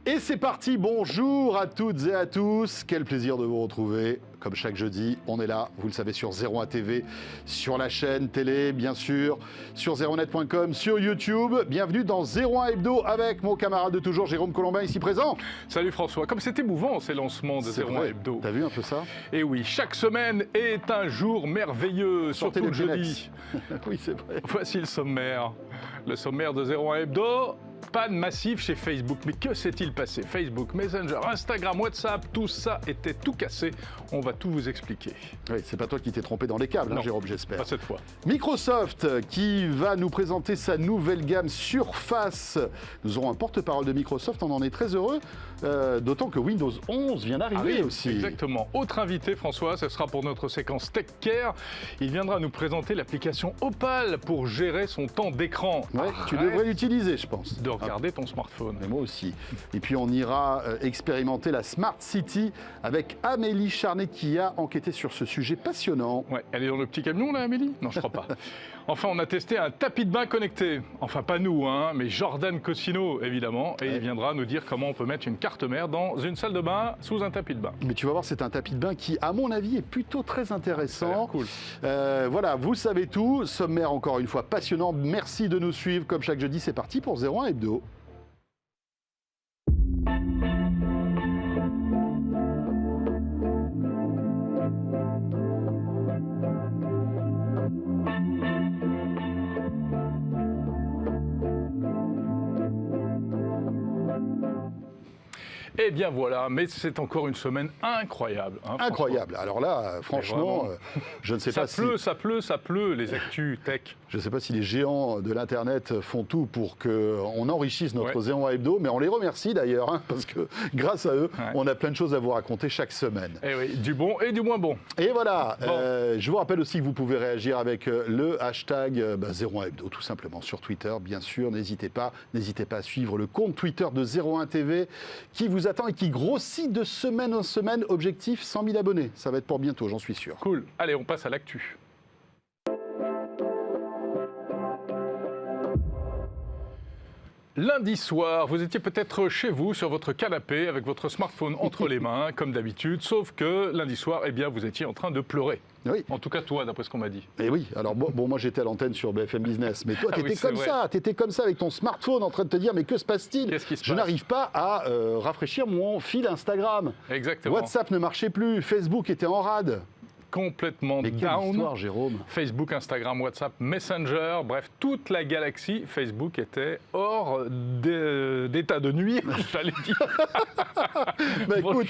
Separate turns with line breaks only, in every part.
Et c'est parti, bonjour à toutes et à tous, quel plaisir de vous retrouver. Comme chaque jeudi, on est là, vous le savez, sur 01 TV, sur la chaîne télé, bien sûr, sur 01net.com, sur YouTube. Bienvenue dans 01 Hebdo avec mon camarade de toujours, Jérôme Colombin, ici présent.
Salut François, comme c'est émouvant ces lancements de 01 Hebdo.
T'as vu un peu ça?
Et oui, chaque semaine est un jour merveilleux, surtout le jeudi.
Oui, c'est vrai.
Voici le sommaire. Le sommaire de 01 Hebdo. Panne massive chez Facebook. Mais que s'est-il passé? Facebook, Messenger, Instagram, WhatsApp, tout ça était tout cassé. On va tout vous expliquer.
Oui, c'est pas toi qui t'es trompé dans les câbles, hein, Jérôme, j'espère.
Pas cette fois.
Microsoft qui va nous présenter sa nouvelle gamme Surface. Nous aurons un porte-parole de Microsoft, on en est très heureux. D'autant que Windows 11 vient d'arriver aussi.
Exactement. Autre invité, François, ce sera pour notre séquence Tech Care. Il viendra nous présenter l'application Opal pour gérer son temps d'écran.
Ouais, tu devrais l'utiliser, je pense.
De regarder ton smartphone.
Mais moi aussi. Et puis on ira expérimenter la Smart City avec Amélie Charnet qui a enquêté sur ce sujet passionnant.
Ouais, elle est dans le petit camion là, Amélie? Non, je crois pas. Enfin, on a testé un tapis de bain connecté. Enfin, pas nous, hein, mais Jordan Cosino, évidemment. Et il viendra nous dire comment on peut mettre une carte mère dans une salle de bain sous un tapis de bain.
Mais tu vas voir, c'est un tapis de bain qui, à mon avis, est plutôt très intéressant.
Ça a l'air cool.
Voilà, vous savez tout. Sommaire, encore une fois, passionnant. Merci de nous suivre. Comme chaque jeudi, c'est parti pour 01 Hebdo.
Eh bien voilà, mais c'est encore une semaine incroyable. Hein,
incroyable. Alors là, franchement, je ne sais pas si...
Ça pleut, les actus tech.
Je ne sais pas si les géants de l'Internet font tout pour qu'on enrichisse notre 01 Hebdo, mais on les remercie d'ailleurs, hein, parce que grâce à eux, on a plein de choses à vous raconter chaque semaine.
Et oui, du bon et du moins bon.
Et voilà, je vous rappelle aussi que vous pouvez réagir avec le hashtag 01 Hebdo, tout simplement, sur Twitter, bien sûr. N'hésitez pas à suivre le compte Twitter de 01 TV qui vous attend et qui grossit de semaine en semaine. Objectif 100 000 abonnés. Ça va être pour bientôt, j'en suis sûr.
Cool. Allez, on passe à l'actu. Lundi soir, vous étiez peut-être chez vous, sur votre canapé, avec votre smartphone entre les mains, comme d'habitude, sauf que lundi soir, eh bien, vous étiez en train de pleurer.
Oui.
En tout cas, toi, d'après ce qu'on m'a dit.
Et oui, alors bon, moi j'étais à l'antenne sur BFM Business, mais toi, t'étais comme ça avec ton smartphone en train de te dire, mais que se passe-t-il?
Qu'est-ce qui se passe?
Je n'arrive pas à rafraîchir mon fil Instagram.
Exactement.
WhatsApp ne marchait plus, Facebook était en rade.
Complètement
mais quelle
down.
histoire, Jérôme.
Facebook, Instagram, WhatsApp, Messenger, bref, toute la galaxie Facebook était hors d'état de nuire, j'allais dire.
Bah, écoute,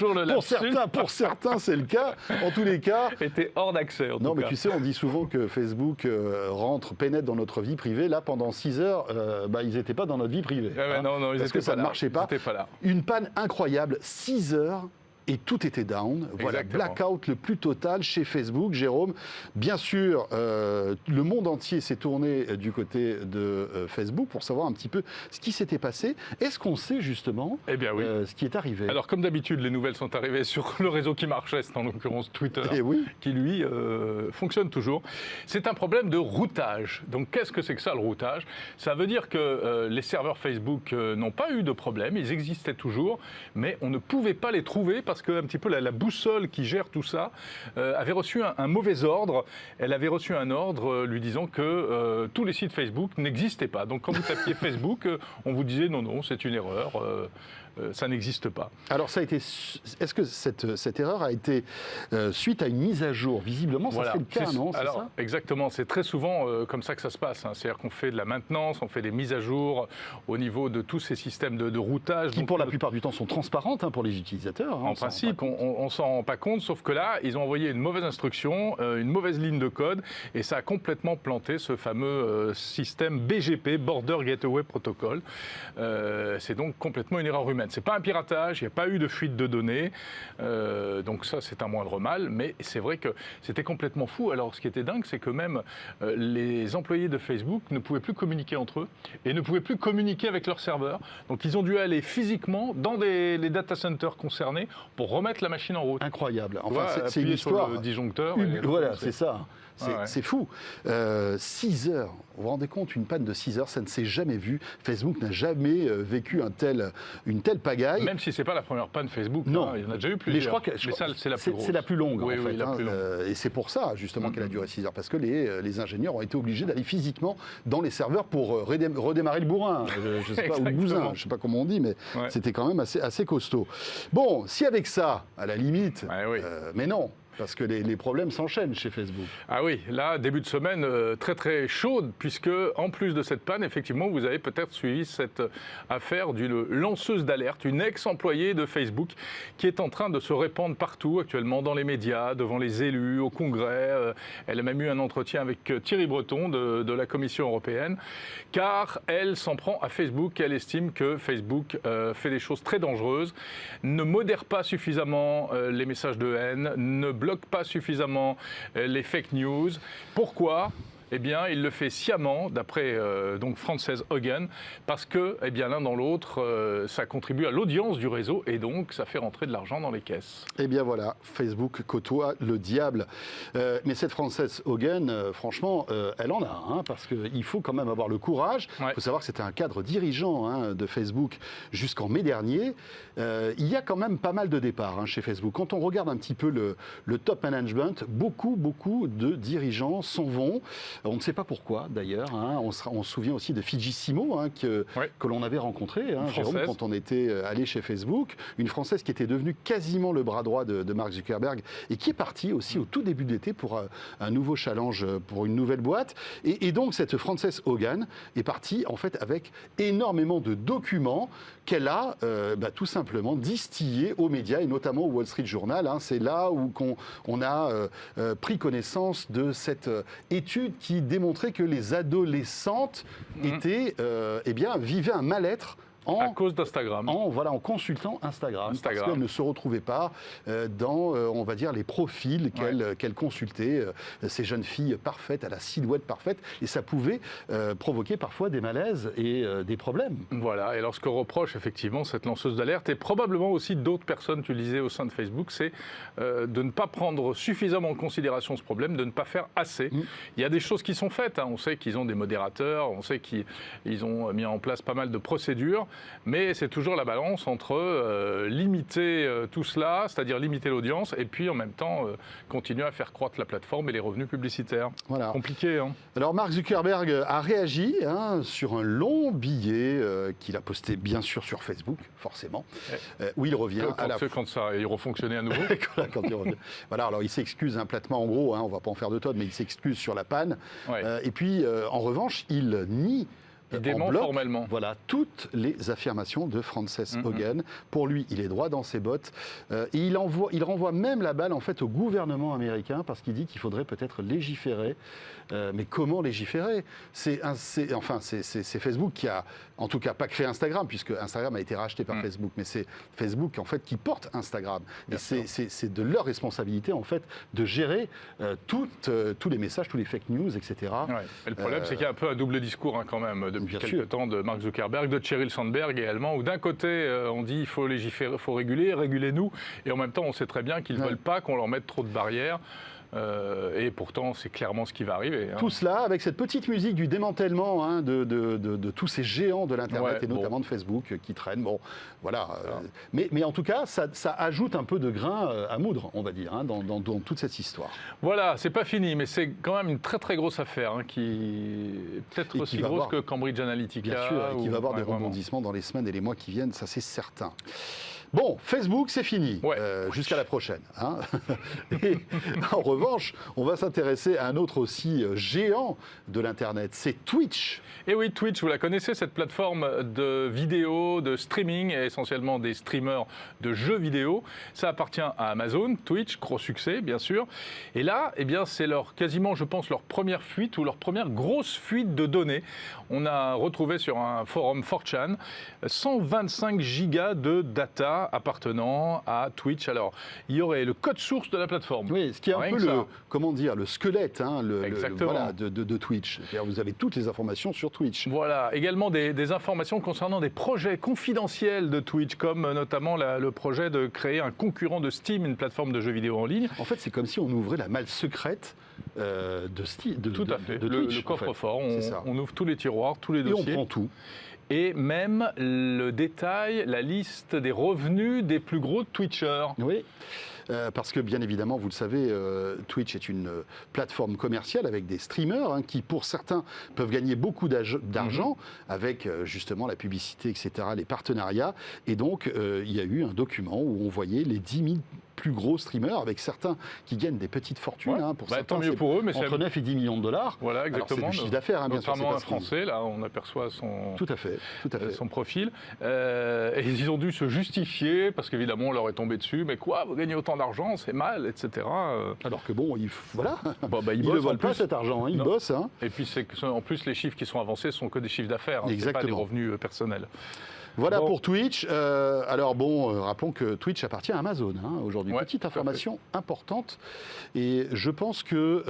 pour certains, c'est le cas. En tous les cas...
était hors d'accès, en tout cas.
Non, mais tu sais, on dit souvent que Facebook pénètre dans notre vie privée. Là, pendant 6 heures, ils n'étaient pas dans notre vie privée.
Non,
parce que ça ne marchait pas.
Ils étaient pas là.
Une panne incroyable, 6 heures. Et tout était down. Voilà, blackout le plus total chez Facebook, Jérôme. Bien sûr, le monde entier s'est tourné du côté de Facebook pour savoir un petit peu ce qui s'était passé. Est-ce qu'on sait justement ce qui est arrivé?
Alors, comme d'habitude, les nouvelles sont arrivées sur le réseau qui marchait, c'est en l'occurrence Twitter, qui lui fonctionne toujours. C'est un problème de routage. Donc, qu'est-ce que c'est que ça, le routage? Ça veut dire que les serveurs Facebook n'ont pas eu de problème, ils existaient toujours, mais on ne pouvait pas les trouver parce que un petit peu la boussole qui gère tout ça avait reçu un mauvais ordre. Elle avait reçu un ordre lui disant que tous les sites Facebook n'existaient pas. Donc quand vous tapiez Facebook, on vous disait non, c'est une erreur. Ça n'existe pas.
Alors ça a été. Est-ce que cette erreur a été suite à une mise à jour? Visiblement, ça serait le cas, non?
Alors, ça exactement. C'est très souvent comme ça que ça se passe. Hein. C'est-à-dire qu'on fait de la maintenance, on fait des mises à jour au niveau de tous ces systèmes de routage.
Qui, pour la plupart du temps, sont transparentes pour les utilisateurs.
En principe, on ne s'en rend pas compte, sauf que là, ils ont envoyé une mauvaise instruction, une mauvaise ligne de code, et ça a complètement planté ce fameux système BGP, Border Gateway Protocol. C'est donc complètement une erreur humaine. C'est pas un piratage, il n'y a pas eu de fuite de données, donc ça c'est un moindre mal, mais c'est vrai que c'était complètement fou. Alors ce qui était dingue, c'est que même les employés de Facebook ne pouvaient plus communiquer entre eux et ne pouvaient plus communiquer avec leurs serveurs. Donc ils ont dû aller physiquement dans les data centers concernés pour remettre la machine en route.
Incroyable.
Enfin, c'est une histoire. Sur le disjoncteur.
Voilà, c'est ça. C'est fou. 6 heures. Vous vous rendez compte, une panne de 6 heures, ça ne s'est jamais vu. Facebook n'a jamais vécu une telle pagaille.
Même si ce n'est pas la première panne Facebook,
non.
Il y en a déjà eu plusieurs.
Mais je crois que c'est la plus grosse. C'est la plus longue, en fait. Et c'est pour ça, justement, qu'elle a duré 6 heures. Parce que les ingénieurs ont été obligés d'aller physiquement dans les serveurs pour redémarrer le bourrin. Je ne sais pas, ou le bousin, je ne sais pas comment on dit, mais c'était quand même assez costaud. Bon, si avec ça, à la limite, mais non. Parce que les problèmes s'enchaînent chez Facebook.
Ah oui, là, début de semaine très très chaude, puisque en plus de cette panne, effectivement, vous avez peut-être suivi cette affaire d'une lanceuse d'alerte, une ex-employée de Facebook, qui est en train de se répandre partout actuellement dans les médias, devant les élus, au Congrès. Elle a même eu un entretien avec Thierry Breton de la Commission européenne, car elle s'en prend à Facebook. Elle estime que Facebook fait des choses très dangereuses, ne modère pas suffisamment les messages de haine, ne bloque pas suffisamment les fake news. Pourquoi ? Eh bien, il le fait sciemment, d'après donc Frances Haugen, parce que, eh bien, l'un dans l'autre, ça contribue à l'audience du réseau et donc ça fait rentrer de l'argent dans les caisses.
Eh bien voilà, Facebook côtoie le diable. Mais cette Frances Haugen, franchement, elle en a, parce qu'il faut quand même avoir le courage. Il faut savoir que c'était un cadre dirigeant de Facebook jusqu'en mai dernier. Il y a quand même pas mal de départs chez Facebook. Quand on regarde un petit peu le top management, beaucoup de dirigeants s'en vont. On ne sait pas pourquoi, d'ailleurs. On se souvient aussi de Fidjissimo, que l'on avait rencontré, Jérôme, quand on était allé chez Facebook. Une Française qui était devenue quasiment le bras droit de Mark Zuckerberg et qui est partie aussi au tout début de l'été pour un nouveau challenge, pour une nouvelle boîte. Et donc, cette Frances Haugen est partie, en fait, avec énormément de documents qu'elle a tout simplement distillés aux médias, et notamment au Wall Street Journal. C'est là où on a pris connaissance de cette étude qui démontrait que les adolescentes vivaient un mal-être
à cause d'Instagram.
En consultant Instagram. Parce qu'elle ne se retrouvait pas dans, on va dire, les profils qu'elle consultait, ces jeunes filles parfaites, à la silhouette parfaite, et ça pouvait provoquer parfois des malaises et des problèmes.
Voilà, et alors ce que reproche effectivement cette lanceuse d'alerte, et probablement aussi d'autres personnes, tu le disais, au sein de Facebook, c'est de ne pas prendre suffisamment en considération ce problème, de ne pas faire assez. Il y a des choses qui sont faites, on sait qu'ils ont des modérateurs, on sait qu'ils ont mis en place pas mal de procédures, mais c'est toujours la balance entre limiter tout cela, c'est-à-dire limiter l'audience, et puis en même temps continuer à faire croître la plateforme et les revenus publicitaires.
Voilà.
Compliqué.
Alors Mark Zuckerberg a réagi sur un long billet qu'il a posté bien sûr sur Facebook, forcément, où il revient
quand ça il refonctionnait à nouveau.
Quand il revient. Voilà, alors il s'excuse platement, en gros, on ne va pas en faire de tonnes, mais il s'excuse sur la panne. Et puis, en revanche, il nie
Il dément formellement.
Voilà, toutes les affirmations de Frances Haugen. Pour lui, il est droit dans ses bottes. Et il renvoie même la balle en fait au gouvernement américain parce qu'il dit qu'il faudrait peut-être légiférer. Mais comment légiférer ? C'est Facebook qui a, en tout cas, pas créé Instagram, puisque Instagram a été racheté par Facebook, mais c'est Facebook en fait qui porte Instagram. Et c'est de leur responsabilité en fait de gérer tous les messages, tous les fake news, etc.
Et le problème, c'est qu'il y a un peu un double discours quand même depuis quelques temps de Mark Zuckerberg, de Sheryl Sandberg également, où d'un côté on dit il faut légiférer, il faut régulez-nous, et en même temps on sait très bien qu'ils ne veulent pas qu'on leur mette trop de barrières. Et pourtant, c'est clairement ce qui va arriver.
Tout cela avec cette petite musique du démantèlement de tous ces géants de l'Internet et notamment de Facebook qui traînent. Bon, voilà. Mais en tout cas, ça ajoute un peu de grain à moudre, on va dire, dans toute cette histoire.
Voilà, c'est pas fini, mais c'est quand même une très très grosse affaire qui est peut-être aussi grosse que Cambridge Analytica.
Bien sûr, et qui va avoir des rebondissements dans les semaines et les mois qui viennent, ça c'est certain. Bon, Facebook, c'est fini. Jusqu'à la prochaine. Et en revanche, on va s'intéresser à un autre aussi géant de l'Internet, c'est Twitch.
Et oui, Twitch, vous la connaissez, cette plateforme de vidéo, de streaming, et essentiellement des streamers de jeux vidéo. Ça appartient à Amazon, Twitch, gros succès, bien sûr. Et là, c'est quasiment, je pense, leur première fuite ou leur première grosse fuite de données. On a retrouvé sur un forum 4chan 125 gigas de data data appartenant à Twitch. Alors, il y aurait le code source de la plateforme.
Oui, ce qui est un peu le squelette voilà, de Twitch. Vous avez toutes les informations sur Twitch.
Voilà, également des informations concernant des projets confidentiels de Twitch, comme notamment le projet de créer un concurrent de Steam, une plateforme de jeux vidéo en ligne.
En fait, c'est comme si on ouvrait la malle secrète de Steam.
Tout à fait,
Twitch,
le coffre-fort, on ouvre tous les tiroirs, tous les dossiers.
Et on prend tout.
Et même le détail, la liste des revenus des plus gros Twitchers.
Oui. Parce que bien évidemment, vous le savez, Twitch est une plateforme commerciale avec des streamers qui, pour certains, peuvent gagner beaucoup d'argent avec justement la publicité, etc., les partenariats. Et donc, il y a eu un document où on voyait les 10 000 plus gros streamers, avec certains qui gagnent des petites fortunes. Pour certains,
tant mieux pour eux, mais
entre 9 et 10 millions de dollars.
Voilà, exactement.
Alors, c'est du chiffre d'affaires, bien sûr.
Notamment un Français, là, on aperçoit
tout à fait.
son profil. Et ils ont dû se justifier, parce qu'évidemment, on leur est tombé dessus. Mais quoi, vous gagnez autant d'argent, c'est mal, etc.
Alors que bon, voilà.
Ils
ne volent pas cet argent, ils bossent.
Et puis, en plus, les chiffres qui sont avancés sont que des chiffres d'affaires, c'est pas des revenus personnels.
Voilà pour Twitch. Alors bon, rappelons que Twitch appartient à Amazon aujourd'hui. Petite information importante. Et je pense que,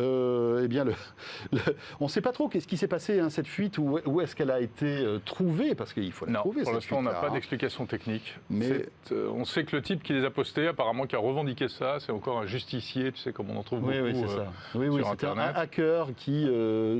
on ne sait pas trop qu'est-ce qui s'est passé, cette fuite, où est-ce qu'elle a été trouvée, parce qu'il faut la trouver.
Pour l'instant, on n'a pas d'explication technique. Mais on sait que le type qui les a postés, apparemment, qui a revendiqué ça, c'est encore un justicier, tu sais, comme on en trouve beaucoup sur Internet.
C'était un hacker qui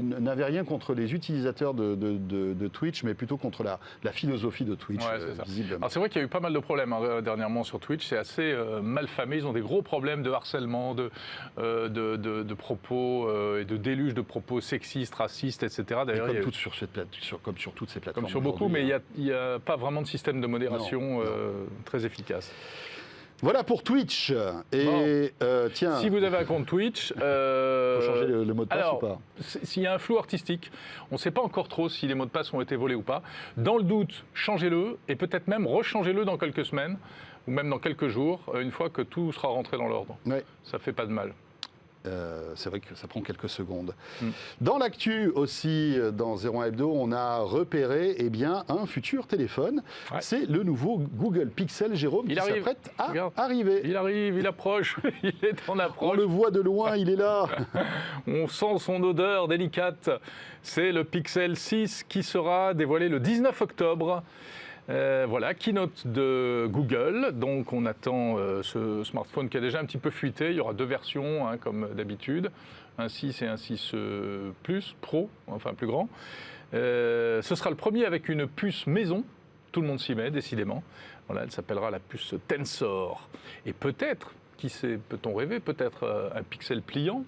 n'avait rien contre les utilisateurs de Twitch, mais plutôt contre la philosophie de Twitch.
Alors c'est vrai qu'il y a eu pas mal de problèmes dernièrement sur Twitch, c'est assez mal famé, ils ont des gros problèmes de harcèlement, de propos et de déluge de propos sexistes, racistes, etc. D'ailleurs,
comme sur toutes ces plateformes.
Comme sur beaucoup, mais il n'y a pas vraiment de système de modération très efficace.
Voilà pour Twitch. Et tiens,
si vous avez un compte Twitch,
faut changer le mot de passe ou pas?
S'il y a un flou artistique, on ne sait pas encore trop si les mots de passe ont été volés ou pas. Dans le doute, changez-le et peut-être même rechangez-le dans quelques semaines ou même dans quelques jours, une fois que tout sera rentré dans l'ordre.
Ouais.
Ça fait pas de mal.
C'est vrai que ça prend quelques secondes. Dans l'actu aussi, dans 01 Hebdo, on a repéré un futur téléphone. Ouais. C'est le nouveau Google Pixel, Jérôme, qui s'apprête à arriver.
Il arrive, il approche, il est en approche.
On le voit de loin, il est là.
On sent son odeur délicate. C'est le Pixel 6 qui sera dévoilé le 19 octobre. Voilà, keynote de Google, donc on attend ce smartphone qui a déjà un petit peu fuité, il y aura 2 versions comme d'habitude, un 6 et un 6 Plus, Pro, enfin plus grand. Ce sera le premier avec une puce maison, tout le monde s'y met décidément, voilà, elle s'appellera la puce Tensor. Et peut-être, qui sait, peut-on rêver, peut-être un Pixel pliant.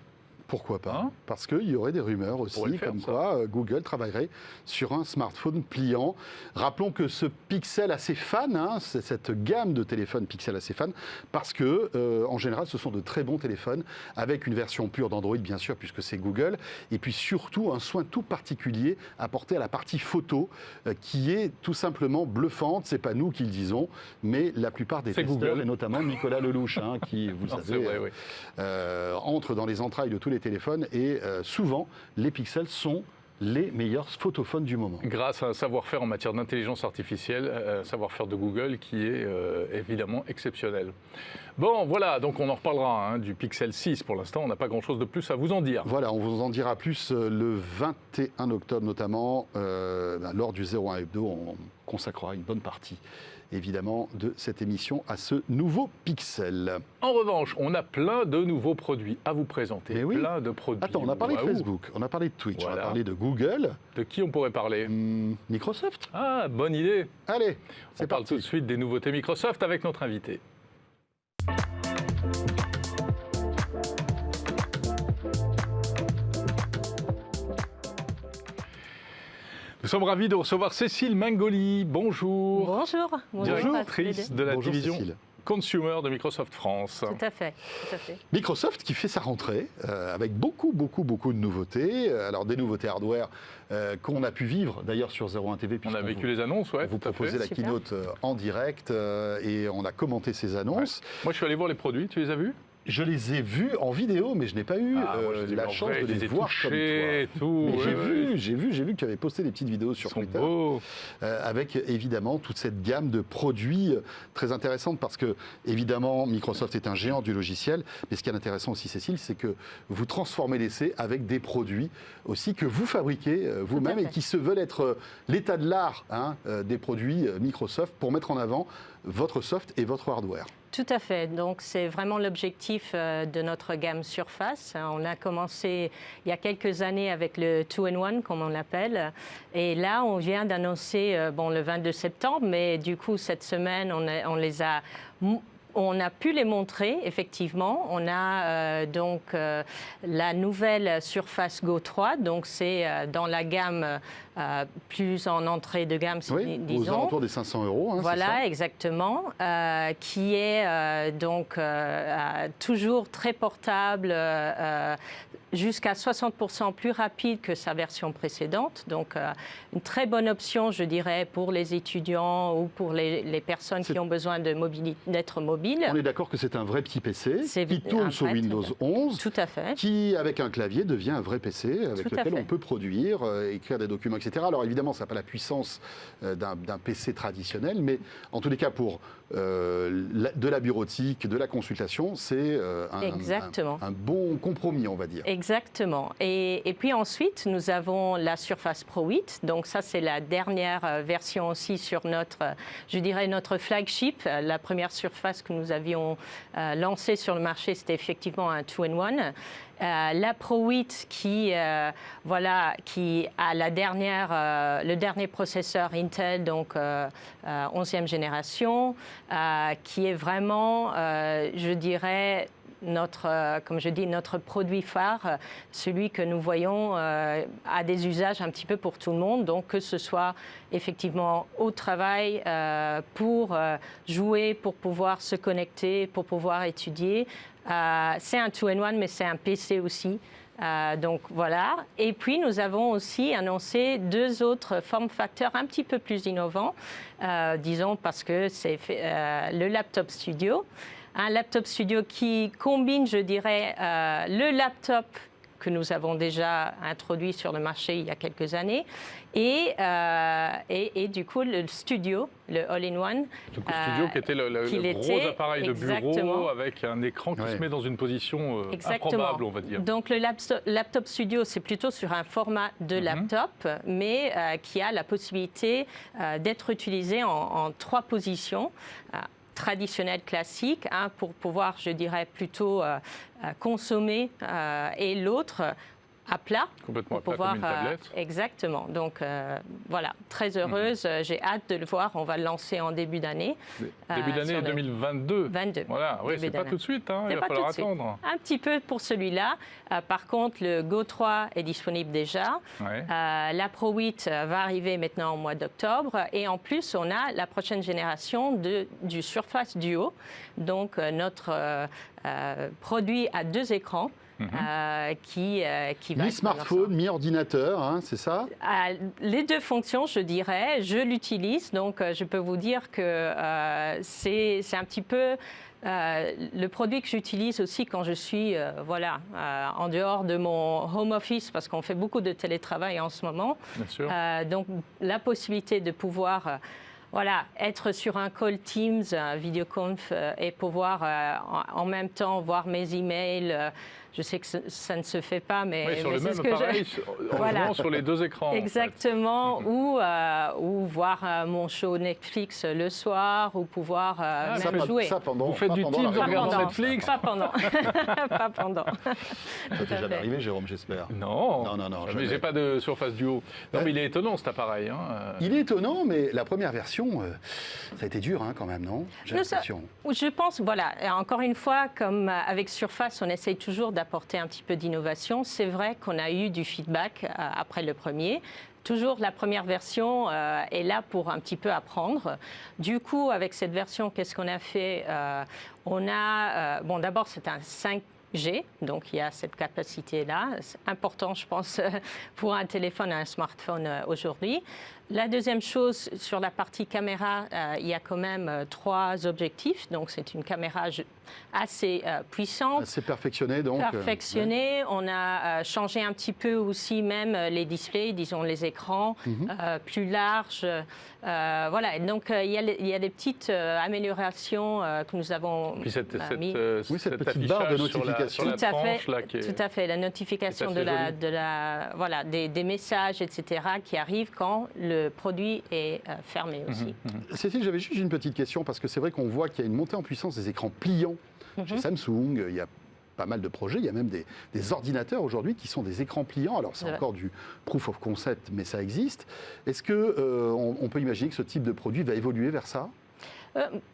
Pourquoi pas? Parce qu'il y aurait des rumeurs aussi, comme quoi Google travaillerait sur un smartphone pliant. Rappelons que ce Pixel a ses fans, c'est cette gamme de téléphones Pixel a ses fans, parce que en général, ce sont de très bons téléphones, avec une version pure d'Android, bien sûr, puisque c'est Google, et puis surtout un soin tout particulier apporté à la partie photo, qui est tout simplement bluffante. C'est pas nous qui le disons, mais la plupart des testeurs,
Google.
Et notamment Nicolas Lelouch, qui, vous le savez, entre dans les entrailles de tous les téléphones et souvent les pixels sont les meilleurs photophones du moment.
Grâce à un savoir-faire en matière d'intelligence artificielle, un savoir-faire de Google qui est évidemment exceptionnel. Bon, voilà, donc on en reparlera du Pixel 6. Pour l'instant, on n'a pas grand-chose de plus à vous en dire.
Voilà, on vous en dira plus le 21 octobre notamment. Lors du 01 Hebdo, on consacrera une bonne partie évidemment de cette émission à ce nouveau Pixel.
En revanche, on a plein de nouveaux produits à vous présenter.
Mais oui.
Plein de produits.
Attends, on a parlé de Facebook, on a parlé de Twitch, on a parlé de Google.
De qui on pourrait parler?
Microsoft.
Ah, bonne idée.
Allez,
on parle tout de suite des nouveautés Microsoft avec notre invité. Nous sommes ravis de recevoir Cécile Mengoli. Bonjour.
Bonjour.
Directrice de la division
Cécile.
Consumer de Microsoft France.
Tout à fait.
Microsoft qui fait sa rentrée avec beaucoup de nouveautés. Alors des nouveautés hardware qu'on a pu vivre d'ailleurs sur 01 TV.
On a vécu les annonces, ouais.
Vous proposez la keynote en direct et on a commenté ces annonces.
Ouais. Moi je suis allé voir les produits, tu les as vus ?
Je les ai vus en vidéo, mais je n'ai pas eu la chance de les voir comme toi. J'ai vu que tu avais posté des petites vidéos sur Twitter avec évidemment toute cette gamme de produits très intéressante parce que évidemment Microsoft est un géant du logiciel, mais ce qui est intéressant aussi, Cécile, c'est que vous transformez l'essai avec des produits aussi que vous fabriquez vous-même et qui se veulent être l'état de l'art des produits Microsoft pour mettre en avant votre soft et votre hardware.
Tout à fait. Donc, c'est vraiment l'objectif de notre gamme Surface. On a commencé il y a quelques années avec le 2-in-1, comme on l'appelle. Et là, on vient d'annoncer le 22 septembre, mais du coup, cette semaine, on a pu les montrer, effectivement. On a donc la nouvelle Surface Go 3, donc c'est dans la gamme plus en entrée de gamme, disons.
Aux alentours des 500 €.
Voilà,
c'est ça
exactement, qui est donc toujours très portable, jusqu'à 60% plus rapide que sa version précédente. Donc, une très bonne option, je dirais, pour les étudiants ou pour les personnes qui ont besoin d'être mobiles.
On est d'accord que c'est un vrai petit PC qui tourne sur Windows 11.
Tout à fait.
Qui, avec un clavier, devient un vrai PC avec lequel on peut produire, écrire des documents, etc. Alors, évidemment, ça n'a pas la puissance d'un PC traditionnel, mais en tous les cas, pour de la bureautique, de la consultation, c'est un bon compromis, on va dire.
Exactement. Et puis ensuite, nous avons la Surface Pro 8. Donc ça, c'est la dernière version aussi sur notre flagship. La première Surface que nous avions lancée sur le marché, c'était effectivement un 2-in-1. La Pro 8 qui a le dernier processeur Intel, donc 11e génération, qui est vraiment, je dirais, notre produit phare, celui que nous voyons a des usages un petit peu pour tout le monde, donc que ce soit effectivement au travail, pour jouer, pour pouvoir se connecter, pour pouvoir étudier. C'est un 2-in-1, mais c'est un PC aussi. Donc voilà. Et puis nous avons aussi annoncé 2 autres form facteurs un petit peu plus innovants, disons parce que c'est le Laptop Studio. Un Laptop Studio qui combine, je dirais, le laptop que nous avons déjà introduit sur le marché il y a quelques années et du coup le Studio, le All-in-One.
Le Studio qui était le gros appareil de bureau avec un écran qui se met dans une position improbable, on va dire.
Donc le Laptop Studio, c'est plutôt sur un format de laptop, mais qui a la possibilité d'être utilisé en 3 positions. Traditionnel classique, pour pouvoir, je dirais, plutôt consommer, et l'autre à plat.
Complètement à plat, comme une tablette.
Exactement. Donc voilà, très heureuse. J'ai hâte de le voir. On va le lancer en début d'année.
Début d'année 2022. Voilà, oui, c'est pas tout de suite. Il va falloir attendre.
Un petit peu pour celui-là. Par contre, le Go 3 est disponible déjà.
Ouais.
La Pro 8 va arriver maintenant au mois d'octobre. Et en plus, on a la prochaine génération du Surface Duo. Donc, notre produit à 2 écrans. Qui va
mi-smartphone, mi-ordinateur, c'est ça?
Les 2 fonctions, je dirais. Je l'utilise, donc je peux vous dire que c'est un petit peu le produit que j'utilise aussi quand je suis en dehors de mon home office, parce qu'on fait beaucoup de télétravail en ce moment.
Bien sûr.
Donc la possibilité de pouvoir être sur un call Teams, vidéoconf, et pouvoir en même temps voir mes emails. Je sais que ça ne se fait pas, mais
sur le même appareil, sur les 2 écrans.
Exactement, en fait. ou voir mon show Netflix le soir, ou pouvoir même jouer.
Vous faites du Teams en regardant Netflix?
Pas pendant. Pas pendant.
Ça t'est jamais arrivé, Jérôme, j'espère?
Non,
mais
j'ai pas de Surface Duo. Non, mais il est étonnant cet appareil.
Il est étonnant, mais la première version, ça a été dur quand même, non? J'ai l'impression.
Je pense, encore une fois, comme avec Surface, on essaye toujours d'apporter un petit peu d'innovation. C'est vrai qu'on a eu du feedback après le premier. Toujours la première version est là pour un petit peu apprendre. Du coup, avec cette version, qu'est-ce qu'on a fait? On a, d'abord, c'est un 5G, donc il y a cette capacité-là. C'est important, je pense, pour un téléphone, un smartphone aujourd'hui. La deuxième chose, sur la partie caméra, il y a quand même 3 objectifs. Donc, c'est une caméra assez puissante.
Assez perfectionnée, donc.
Perfectionnée. On a changé un petit peu aussi même les displays, disons les écrans, plus larges. Voilà. Et donc, il y a des petites améliorations que nous avons mis.
Cette petite barre de notification.
Tout à fait. La notification des messages, etc., qui arrivent quand le produit est fermé aussi.
Cécile, j'avais juste une petite question, parce que c'est vrai qu'on voit qu'il y a une montée en puissance des écrans pliants chez Samsung. Il y a pas mal de projets. Il y a même des ordinateurs aujourd'hui qui sont des écrans pliants. Alors, c'est encore du proof of concept, mais ça existe. Est-ce qu'on peut imaginer que ce type de produit va évoluer vers ça ?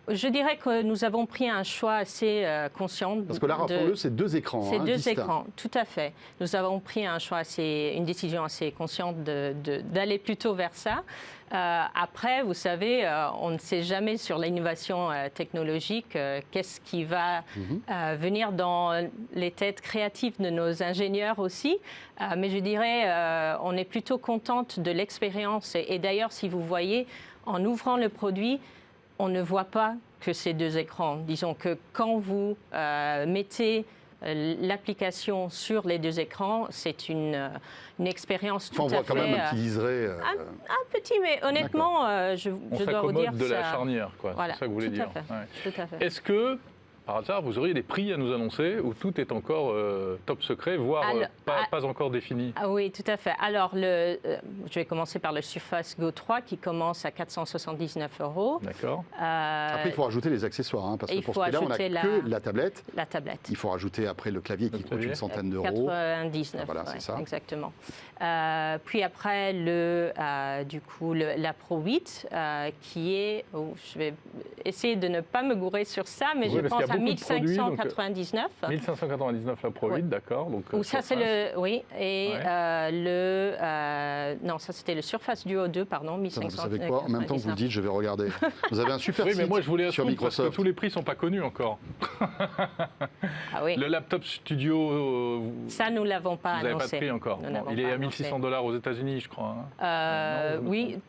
Je dirais que nous avons pris un choix assez conscient.
Parce que là, rappelons-le, c'est 2 écrans.
C'est 2
distincts.
écrans, tout à fait. Nous avons pris un choix une décision assez consciente d'aller plutôt vers ça. Après, vous savez, on ne sait jamais sur l'innovation technologique qu'est-ce qui va venir dans les têtes créatives de nos ingénieurs aussi. Mais je dirais, on est plutôt contente de l'expérience. Et d'ailleurs, si vous voyez, en ouvrant le produit, on ne voit pas que ces 2 écrans. Disons que quand vous mettez l'application sur les 2 écrans, c'est une expérience tout à fait...
On voit quand même un petit liseré.
Un petit, mais honnêtement, je dois vous dire...
On s'accommode de la charnière, quoi.
Voilà,
c'est ça que vous voulez dire.
Tout à fait.
Est-ce que, par hasard, vous auriez des prix à nous annoncer ou tout est encore top secret, voire pas encore défini?
Oui, tout à fait. Alors, je vais commencer par le Surface Go 3 qui commence à 479 €.
D'accord.
Après, il faut rajouter les accessoires, parce que pour ce prix-là, on n'a que la tablette.
La tablette.
Il faut rajouter après le clavier qui coûte une centaine d'euros.
99,
voilà, c'est ça.
Exactement. Puis après, la Pro 8, qui est... je vais essayer de ne pas me gourer sur ça, mais je pense à 1599.
1599 la Pro 8, d'accord. Donc,
ça, c'est le... Oui, et non, ça, c'était le Surface Duo 2, pardon, 1599.
Vous savez quoi? En même temps que vous le dites, je vais regarder. Vous avez un super site
mais moi, je voulais
sur Microsoft.
Parce que tous les prix ne sont pas connus encore.
Oui.
Le laptop studio...
ça, nous ne l'avons pas annoncé.
Vous n'avez pas de prix encore. Il est à 1600 $ aux États-Unis, je crois.
Oui,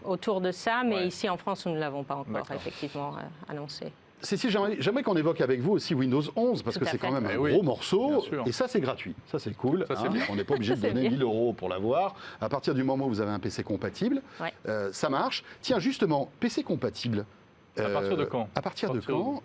autour de ça, mais ici en France, nous ne l'avons pas encore effectivement annoncé.
Cécile, j'aimerais qu'on évoque avec vous aussi Windows 11, parce que c'est quand même un gros morceau, et ça c'est gratuit, ça c'est cool, on n'est pas obligé de donner 1000 € pour l'avoir, à partir du moment où vous avez un PC compatible, ça marche. Tiens, justement, PC compatible,
à partir de quand?
À partir de quand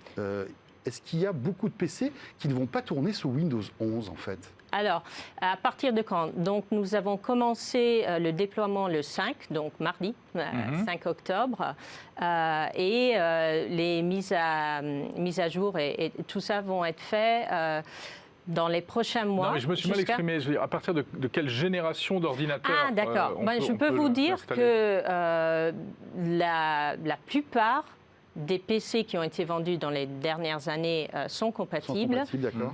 est-ce qu'il y a beaucoup de PC qui ne vont pas tourner sous Windows 11 en fait?
Alors, à partir de quand? Donc, nous avons commencé le déploiement le 5, donc mardi, 5 octobre, et les mises à jour et tout ça vont être faits dans les prochains mois.
Non, mais je me suis mal exprimé. Je veux dire, à partir de quelle génération d'ordinateurs?
Ah, d'accord. Je peux vous dire que la plupart des PC qui ont été vendus dans les dernières années sont compatibles.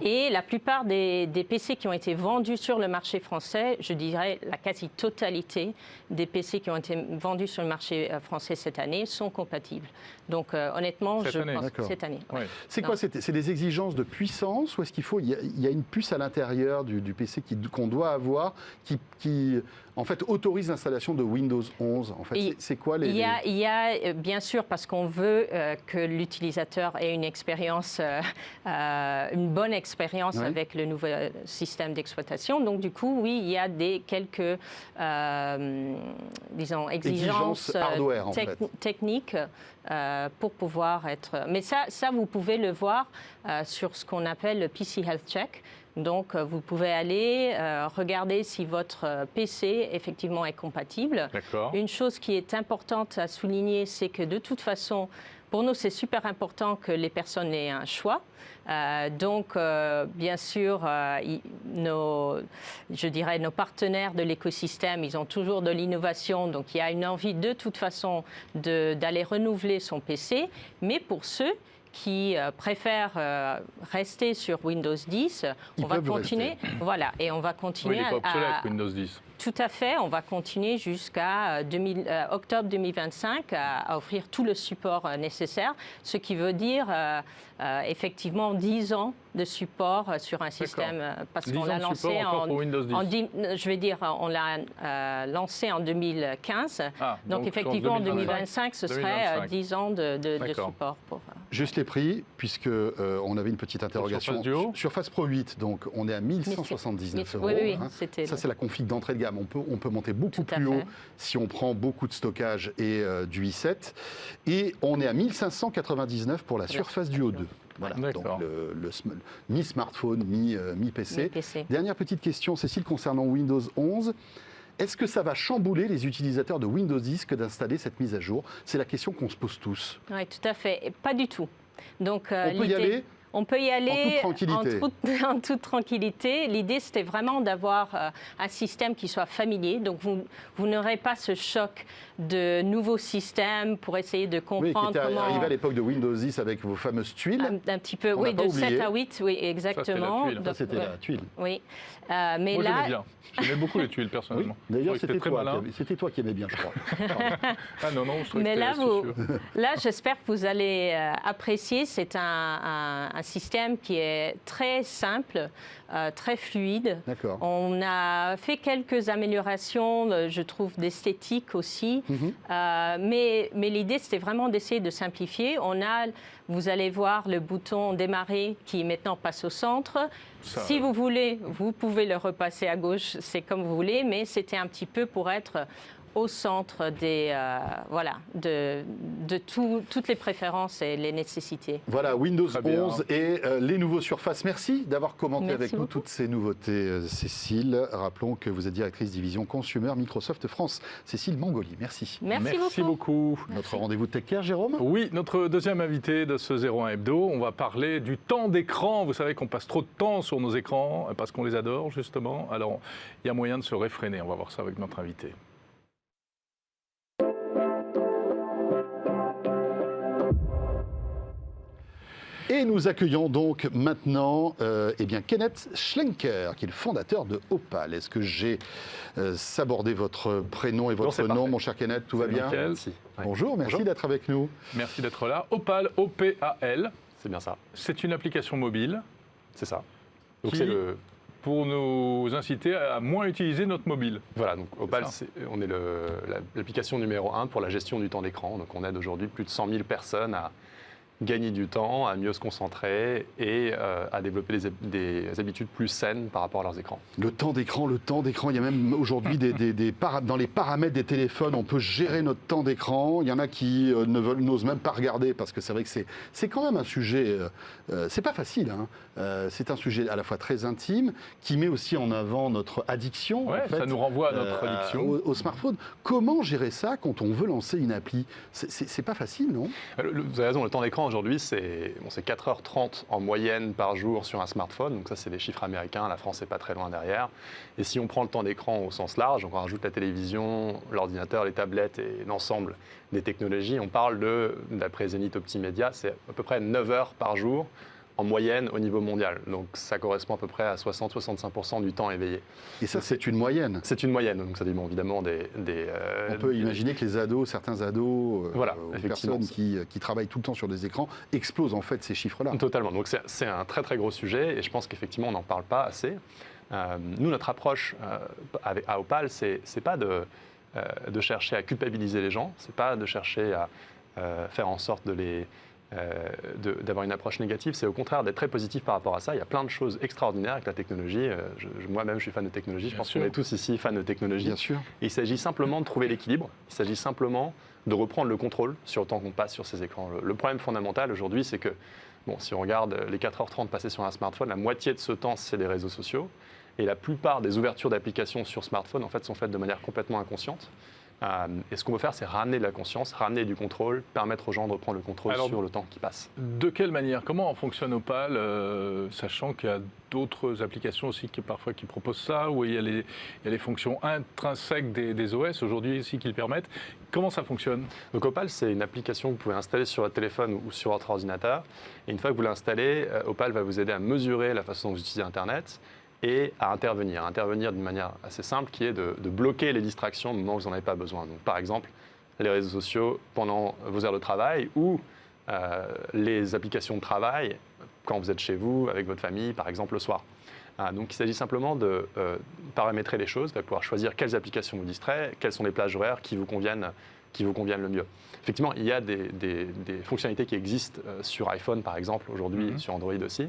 Et la plupart des PC qui ont été vendus sur le marché français, je dirais la quasi-totalité des PC qui ont été vendus sur le marché français cette année sont compatibles. Donc honnêtement, je pense que cette année.
Ouais. C'est quoi? C'est des exigences de puissance ou est-ce qu'il faut... Il y a une puce à l'intérieur du PC qu'on doit avoir qui en fait autorise l'installation de Windows 11. En fait, c'est quoi les...
Il y a bien sûr, parce qu'on veut que l'utilisateur ait une expérience, une bonne expérience avec le nouveau système d'exploitation. Donc du coup, oui, il y a quelques disons exigences
hardware, en fait.
techniques pour pouvoir être... Mais ça, vous pouvez le voir sur ce qu'on appelle le PC Health Check. Donc, vous pouvez aller regarder si votre PC, effectivement, est compatible. Une chose qui est importante à souligner, c'est que de toute façon, pour nous, c'est super important que les personnes aient un choix. Donc, bien sûr, nos partenaires de l'écosystème, ils ont toujours de l'innovation. Donc, il y a une envie, de toute façon, d'aller renouveler son PC. Mais pour ceux qui préfèrent rester sur Windows 10, on va continuer. Voilà, et on va continuer
il n'est pas obsolète, Windows 10.
Tout à fait. On va continuer jusqu'à octobre 2025 à offrir tout le support nécessaire, ce qui veut dire effectivement 10 ans de support sur un système, parce qu'on l'a lancé on l'a lancé en 2015. Donc effectivement en 2025, ce serait 10 ans de support.
Juste les prix, puisque on avait une petite interrogation. Surface Pro 8, donc on est à 1179 €.
Oui,
ça c'est la config d'entrée de gamme. On peut monter beaucoup plus haut si on prend beaucoup de stockage et du i7. Et on est à 1599 pour la Surface Duo 2. Voilà, donc mi-smartphone, mi-PC. Dernière petite question, Cécile, concernant Windows 11. Est-ce que ça va chambouler les utilisateurs de Windows 10 que d'installer cette mise à jour? C'est la question qu'on se pose tous.
Oui, tout à fait. Et pas du tout. Donc,
on peut y aller?
On peut y aller
en toute tranquillité.
En toute tranquillité. L'idée, c'était vraiment d'avoir un système qui soit familier. Donc, vous n'aurez pas ce choc de nouveaux systèmes pour essayer de comprendre comment...
arrivé à l'époque de Windows 10 avec vos fameuses tuiles.
Un petit peu, oui, de 7 à 8, oui, exactement.
Ça, c'était la tuile.
Oui.
Mais moi, j'aimais bien. J'aimais beaucoup les tuiles, personnellement.
Oui. D'ailleurs, c'était toi qui aimais bien, je crois.
Ah non, je trouvais
mais
que
là, j'espère que vous allez apprécier. C'est un système qui est très simple, très fluide. On a fait quelques améliorations, je trouve, d'esthétique aussi. Mais l'idée, c'était vraiment d'essayer de simplifier. Vous allez voir le bouton démarrer qui maintenant passe au centre. Si vous voulez, vous pouvez le repasser à gauche, c'est comme vous voulez, mais c'était un petit peu pour être au centre de toutes les préférences et les nécessités.
Voilà, Windows 11 et les nouveaux surfaces. Merci d'avoir commenté avec nous toutes ces nouveautés, Cécile. Rappelons que vous êtes directrice division Consumer Microsoft France. Cécile Mangoli, merci.
Merci
beaucoup.
Notre rendez-vous Tech Care, Jérôme?
Oui, notre deuxième invité de ce 01 Hebdo, on va parler du temps d'écran. Vous savez qu'on passe trop de temps sur nos écrans parce qu'on les adore, justement. Alors, il y a moyen de se réfréner. On va voir ça avec notre invité.
Et nous accueillons donc maintenant Kenneth Schlenker, qui est le fondateur de Opal. Est-ce que j'ai sabordé votre prénom et votre nom, mon cher Kenneth? Tout va bien?
Merci.
Bonjour, merci d'être avec nous.
Merci d'être là. Opal, O-P-A-L.
C'est bien ça.
C'est une application mobile.
C'est ça.
Donc c'est pour nous inciter à moins utiliser notre mobile.
Voilà, donc Opal, on est l'application numéro 1 pour la gestion du temps d'écran. Donc on aide aujourd'hui plus de 100 000 personnes à gagner du temps, à mieux se concentrer et à développer des habitudes plus saines par rapport à leurs écrans.
Le temps d'écran, il y a même aujourd'hui dans les paramètres des téléphones, on peut gérer notre temps d'écran. Il y en a qui n'osent même pas regarder parce que c'est vrai que c'est quand même un sujet, c'est pas facile, hein. C'est un sujet à la fois très intime qui met aussi en avant notre addiction.
Ouais, en fait, ça nous renvoie à notre addiction.
Au smartphone. Comment gérer ça quand on veut lancer une appli? C'est pas facile, non?
Vous avez raison, le temps d'écran aujourd'hui, c'est 4h30 en moyenne par jour sur un smartphone. Donc ça, c'est des chiffres américains. La France n'est pas très loin derrière. Et si on prend le temps d'écran au sens large, donc on rajoute la télévision, l'ordinateur, les tablettes et l'ensemble des technologies, on parle d'après Zenith Optimedia, c'est à peu près 9 heures par jour en moyenne au niveau mondial. Donc ça correspond à peu près à 60-65% du temps éveillé.
Et ça, c'est une moyenne?
C'est une moyenne. Donc ça dépend évidemment
on peut imaginer que certains ados,
voilà,
personnes qui travaillent tout le temps sur des écrans, explosent en fait ces chiffres-là.
Totalement. Donc c'est un très très gros sujet et je pense qu'effectivement on n'en parle pas assez. Nous, notre approche à Opal, c'est pas de chercher à culpabiliser les gens, c'est pas de chercher à faire en sorte d'avoir une approche négative, c'est au contraire d'être très positif par rapport à ça. Il y a plein de choses extraordinaires avec la technologie. Moi-même, je suis fan de technologie. Je pense qu'on est tous ici fans de technologie.
Bien sûr.
Et il s'agit simplement de trouver l'équilibre. Il s'agit simplement de reprendre le contrôle sur le temps qu'on passe sur ces écrans. Le problème fondamental aujourd'hui, c'est que si on regarde les 4h30 passées sur un smartphone, la moitié de ce temps, c'est les réseaux sociaux. Et la plupart des ouvertures d'applications sur smartphone, en fait, sont faites de manière complètement inconsciente. Et ce qu'on veut faire, c'est ramener de la conscience, ramener du contrôle, permettre aux gens de reprendre le contrôle sur le temps qui passe.
De quelle manière? Comment fonctionne Opal, sachant qu'il y a d'autres applications aussi qui proposent ça, où il y a les fonctions intrinsèques des OS aujourd'hui aussi qui le permettent. Comment ça fonctionne?
Donc Opal, c'est une application que vous pouvez installer sur votre téléphone ou sur votre ordinateur. Et une fois que vous l'installez, Opal va vous aider à mesurer la façon dont vous utilisez Internet et à intervenir d'une manière assez simple qui est de bloquer les distractions au moment où vous n'en avez pas besoin. Donc, par exemple, les réseaux sociaux pendant vos heures de travail ou les applications de travail quand vous êtes chez vous, avec votre famille, par exemple le soir. Donc il s'agit simplement de paramétrer les choses, de pouvoir choisir quelles applications vous distraient, quelles sont les plages horaires qui vous conviennent le mieux. Effectivement, il y a des fonctionnalités qui existent sur iPhone, par exemple, aujourd'hui, sur Android aussi,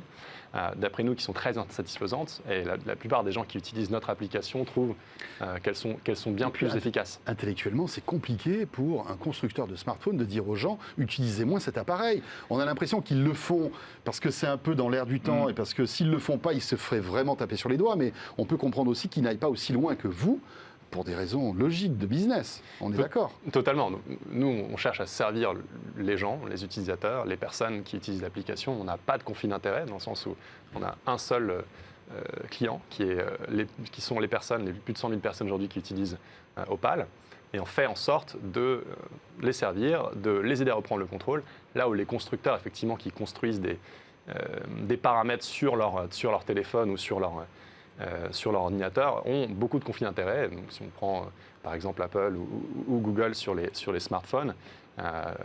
d'après nous, qui sont très satisfaisantes. Et la plupart des gens qui utilisent notre application trouvent qu'elles sont bien plus efficaces.
Intellectuellement, c'est compliqué pour un constructeur de smartphone de dire aux gens « utilisez moins cet appareil ». On a l'impression qu'ils le font parce que c'est un peu dans l'air du temps et parce que s'ils ne le font pas, ils se feraient vraiment taper sur les doigts. Mais on peut comprendre aussi qu'ils n'aillent pas aussi loin que vous, pour des raisons logiques de business. On est d'accord?
Totalement. Nous, on cherche à servir les gens, les utilisateurs, les personnes qui utilisent l'application. On n'a pas de conflit d'intérêt, dans le sens où on a un seul client, qui sont les personnes, les plus de 100 000 personnes aujourd'hui qui utilisent Opal. Et on fait en sorte de les servir, de les aider à reprendre le contrôle, là où les constructeurs, effectivement, qui construisent des paramètres sur leur téléphone ou sur leur ordinateur, ont beaucoup de conflits d'intérêts. Donc, si on prend par exemple Apple ou Google sur les smartphones,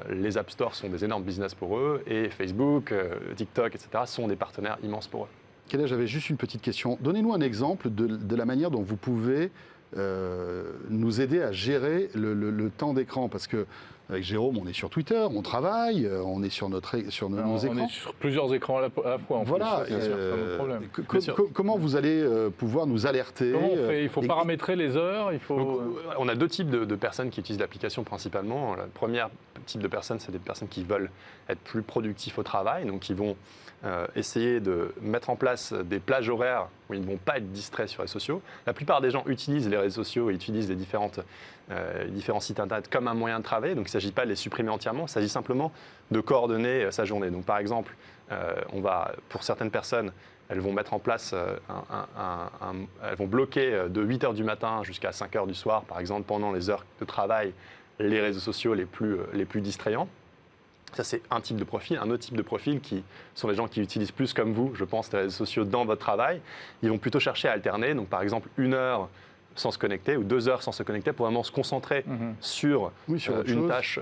les App Store sont des énormes business pour eux et Facebook, TikTok, etc. sont des partenaires immenses pour eux.
Là, j'avais juste une petite question. Donnez-nous un exemple de la manière dont vous pouvez nous aider à gérer le temps d'écran, parce que avec Jérôme, on est sur Twitter, on travaille, on est sur nos écrans.
On est sur plusieurs écrans à la fois.
Voilà. Comment vous allez pouvoir nous alerter?
Comment on fait? Il faut paramétrer les heures.
Donc, on a deux types de personnes qui utilisent l'application principalement. Le premier type de personnes, c'est des personnes qui veulent être plus productifs au travail, donc qui vont essayer de mettre en place des plages horaires où ils ne vont pas être distraits sur les réseaux sociaux. La plupart des gens utilisent les réseaux sociaux et utilisent les différents sites internet comme un moyen de travailler, donc il ne s'agit pas de les supprimer entièrement, il s'agit simplement de coordonner sa journée. Donc par exemple, pour certaines personnes, elles vont mettre en place, elles vont bloquer de 8h du matin jusqu'à 5h du soir, par exemple, pendant les heures de travail, les réseaux sociaux les plus distrayants. Ça, c'est un type de profil. Un autre type de profil qui sont les gens qui utilisent plus comme vous, je pense, les réseaux sociaux dans votre travail. Ils vont plutôt chercher à alterner. Donc, par exemple, 1 heure sans se connecter ou 2 heures sans se connecter pour vraiment se concentrer sur une tâche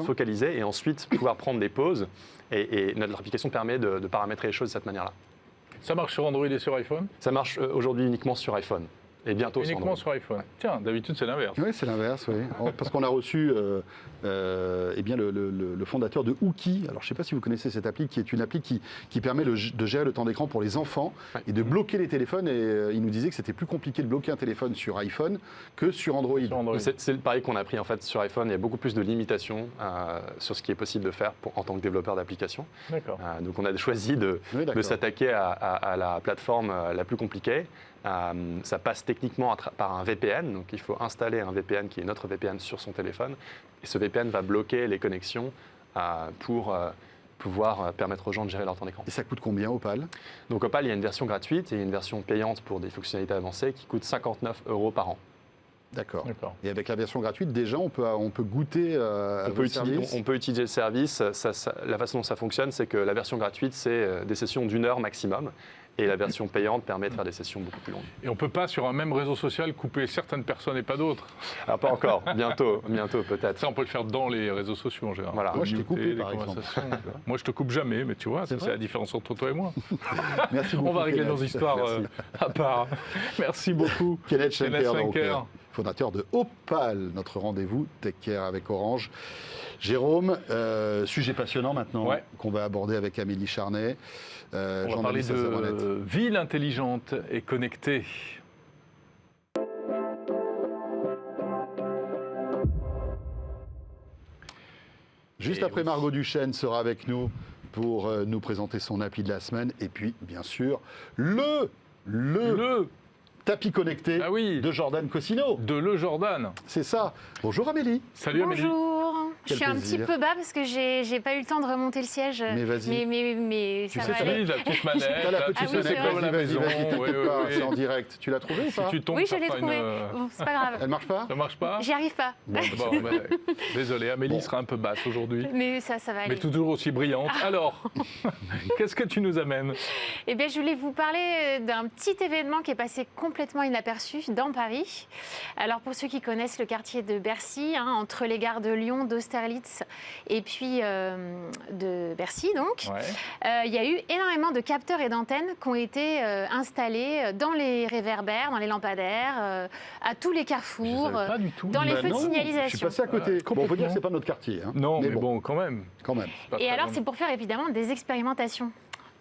focalisée et ensuite pouvoir prendre des pauses. Et notre application permet de paramétrer les choses de cette manière-là.
Ça marche sur Android et sur iPhone?
Ça marche aujourd'hui uniquement sur iPhone. Et bientôt
uniquement sur iPhone. Tiens, d'habitude, c'est l'inverse.
Oui, c'est l'inverse, oui. Parce qu'on a reçu le fondateur de Ooki. Alors, je ne sais pas si vous connaissez cette appli, qui est une appli qui permet de gérer le temps d'écran pour les enfants et de bloquer les téléphones. Et il nous disait que c'était plus compliqué de bloquer un téléphone sur iPhone que sur Android.
C'est le pari qu'on a pris en fait sur iPhone. Il y a beaucoup plus de limitations sur ce qui est possible de faire en tant que développeur d'application.
D'accord.
Donc, on a choisi de s'attaquer à la plateforme la plus compliquée. Ça passe techniquement par un VPN, donc il faut installer un VPN qui est notre VPN sur son téléphone. Et ce VPN va bloquer les connexions pour pouvoir permettre aux gens de gérer leur temps d'écran.
Et ça coûte combien, Opal? Donc
Opal, il y a une version gratuite et une version payante pour des fonctionnalités avancées qui coûte 59 € par an.
D'accord. Et avec la version gratuite, déjà, on peut goûter à vos services?
On peut utiliser le service. La façon dont ça fonctionne, c'est que la version gratuite, c'est des sessions d'1 heure maximum. Et la version payante permet de faire des sessions beaucoup plus longues.
Et on ne peut pas, sur un même réseau social, couper certaines personnes et pas d'autres?
Alors, pas encore. Bientôt peut-être.
Ça, on peut le faire dans les réseaux sociaux en général.
Voilà. Moi, je t'ai coupé, par exemple.
Moi, je te coupe jamais, mais tu vois, c'est la différence entre toi et moi.
Merci beaucoup.
On va régler nos histoires à part. Merci beaucoup.
Kenneth Schenker, fondateur de Opal, notre rendez-vous Tech Care avec Orange. Jérôme, sujet passionnant maintenant qu'on va aborder avec Amélie Charnet.
On va parler de ville intelligente et connectée.
Juste après, Margot Duchesne sera avec nous pour nous présenter son appli de la semaine. Et puis, bien sûr, le tapis connecté de Jordan Cosino.
De Le Jordan.
C'est ça. Bonjour Amélie.
Salut Amélie.
Bonjour.
Quel
je suis
plaisir.
un petit peu bas parce que j'ai pas eu le temps de remonter le siège.
Mais vas-y.
Mais
Tu
ça
sais,
va aller.
la petite manette,
T'as la petite
oui,
manette,
c'est vrai.
comme à la
vas-y,
maison.
t'inquiète
Oui,
pas,
oui.
c'est en direct. Tu l'as trouvé ou
Si
pas
tu tombes,
Oui, je
ça
l'ai
fera
trouvé.
une-
Bon, c'est pas grave.
Elle marche pas?
Ça marche pas?
J'y arrive pas.
Bon, désolé, Amélie sera un peu basse aujourd'hui.
Mais ça va aller.
Mais toujours aussi brillante. Alors, qu'est-ce que tu nous amènes?
Eh bien, je voulais vous parler d'un petit événement qui est passé complètement inaperçu dans Paris. Alors, pour ceux qui connaissent le quartier de Bercy, entre les gares de Lyon, d'Austerlitz et puis de Bercy, donc, il y a eu énormément de capteurs et d'antennes qui ont été installés dans les réverbères, dans les lampadaires, à tous les carrefours,
Pas du tout.
dans les
Bah
feux de
non,
signalisation.
Je suis passé à côté. Bon, on peut dire que c'est pas notre quartier. Hein.
Non, mais bon, quand même.
Quand même.
Pas
Et
très
alors,
loin.
c'est pour faire évidemment des expérimentations,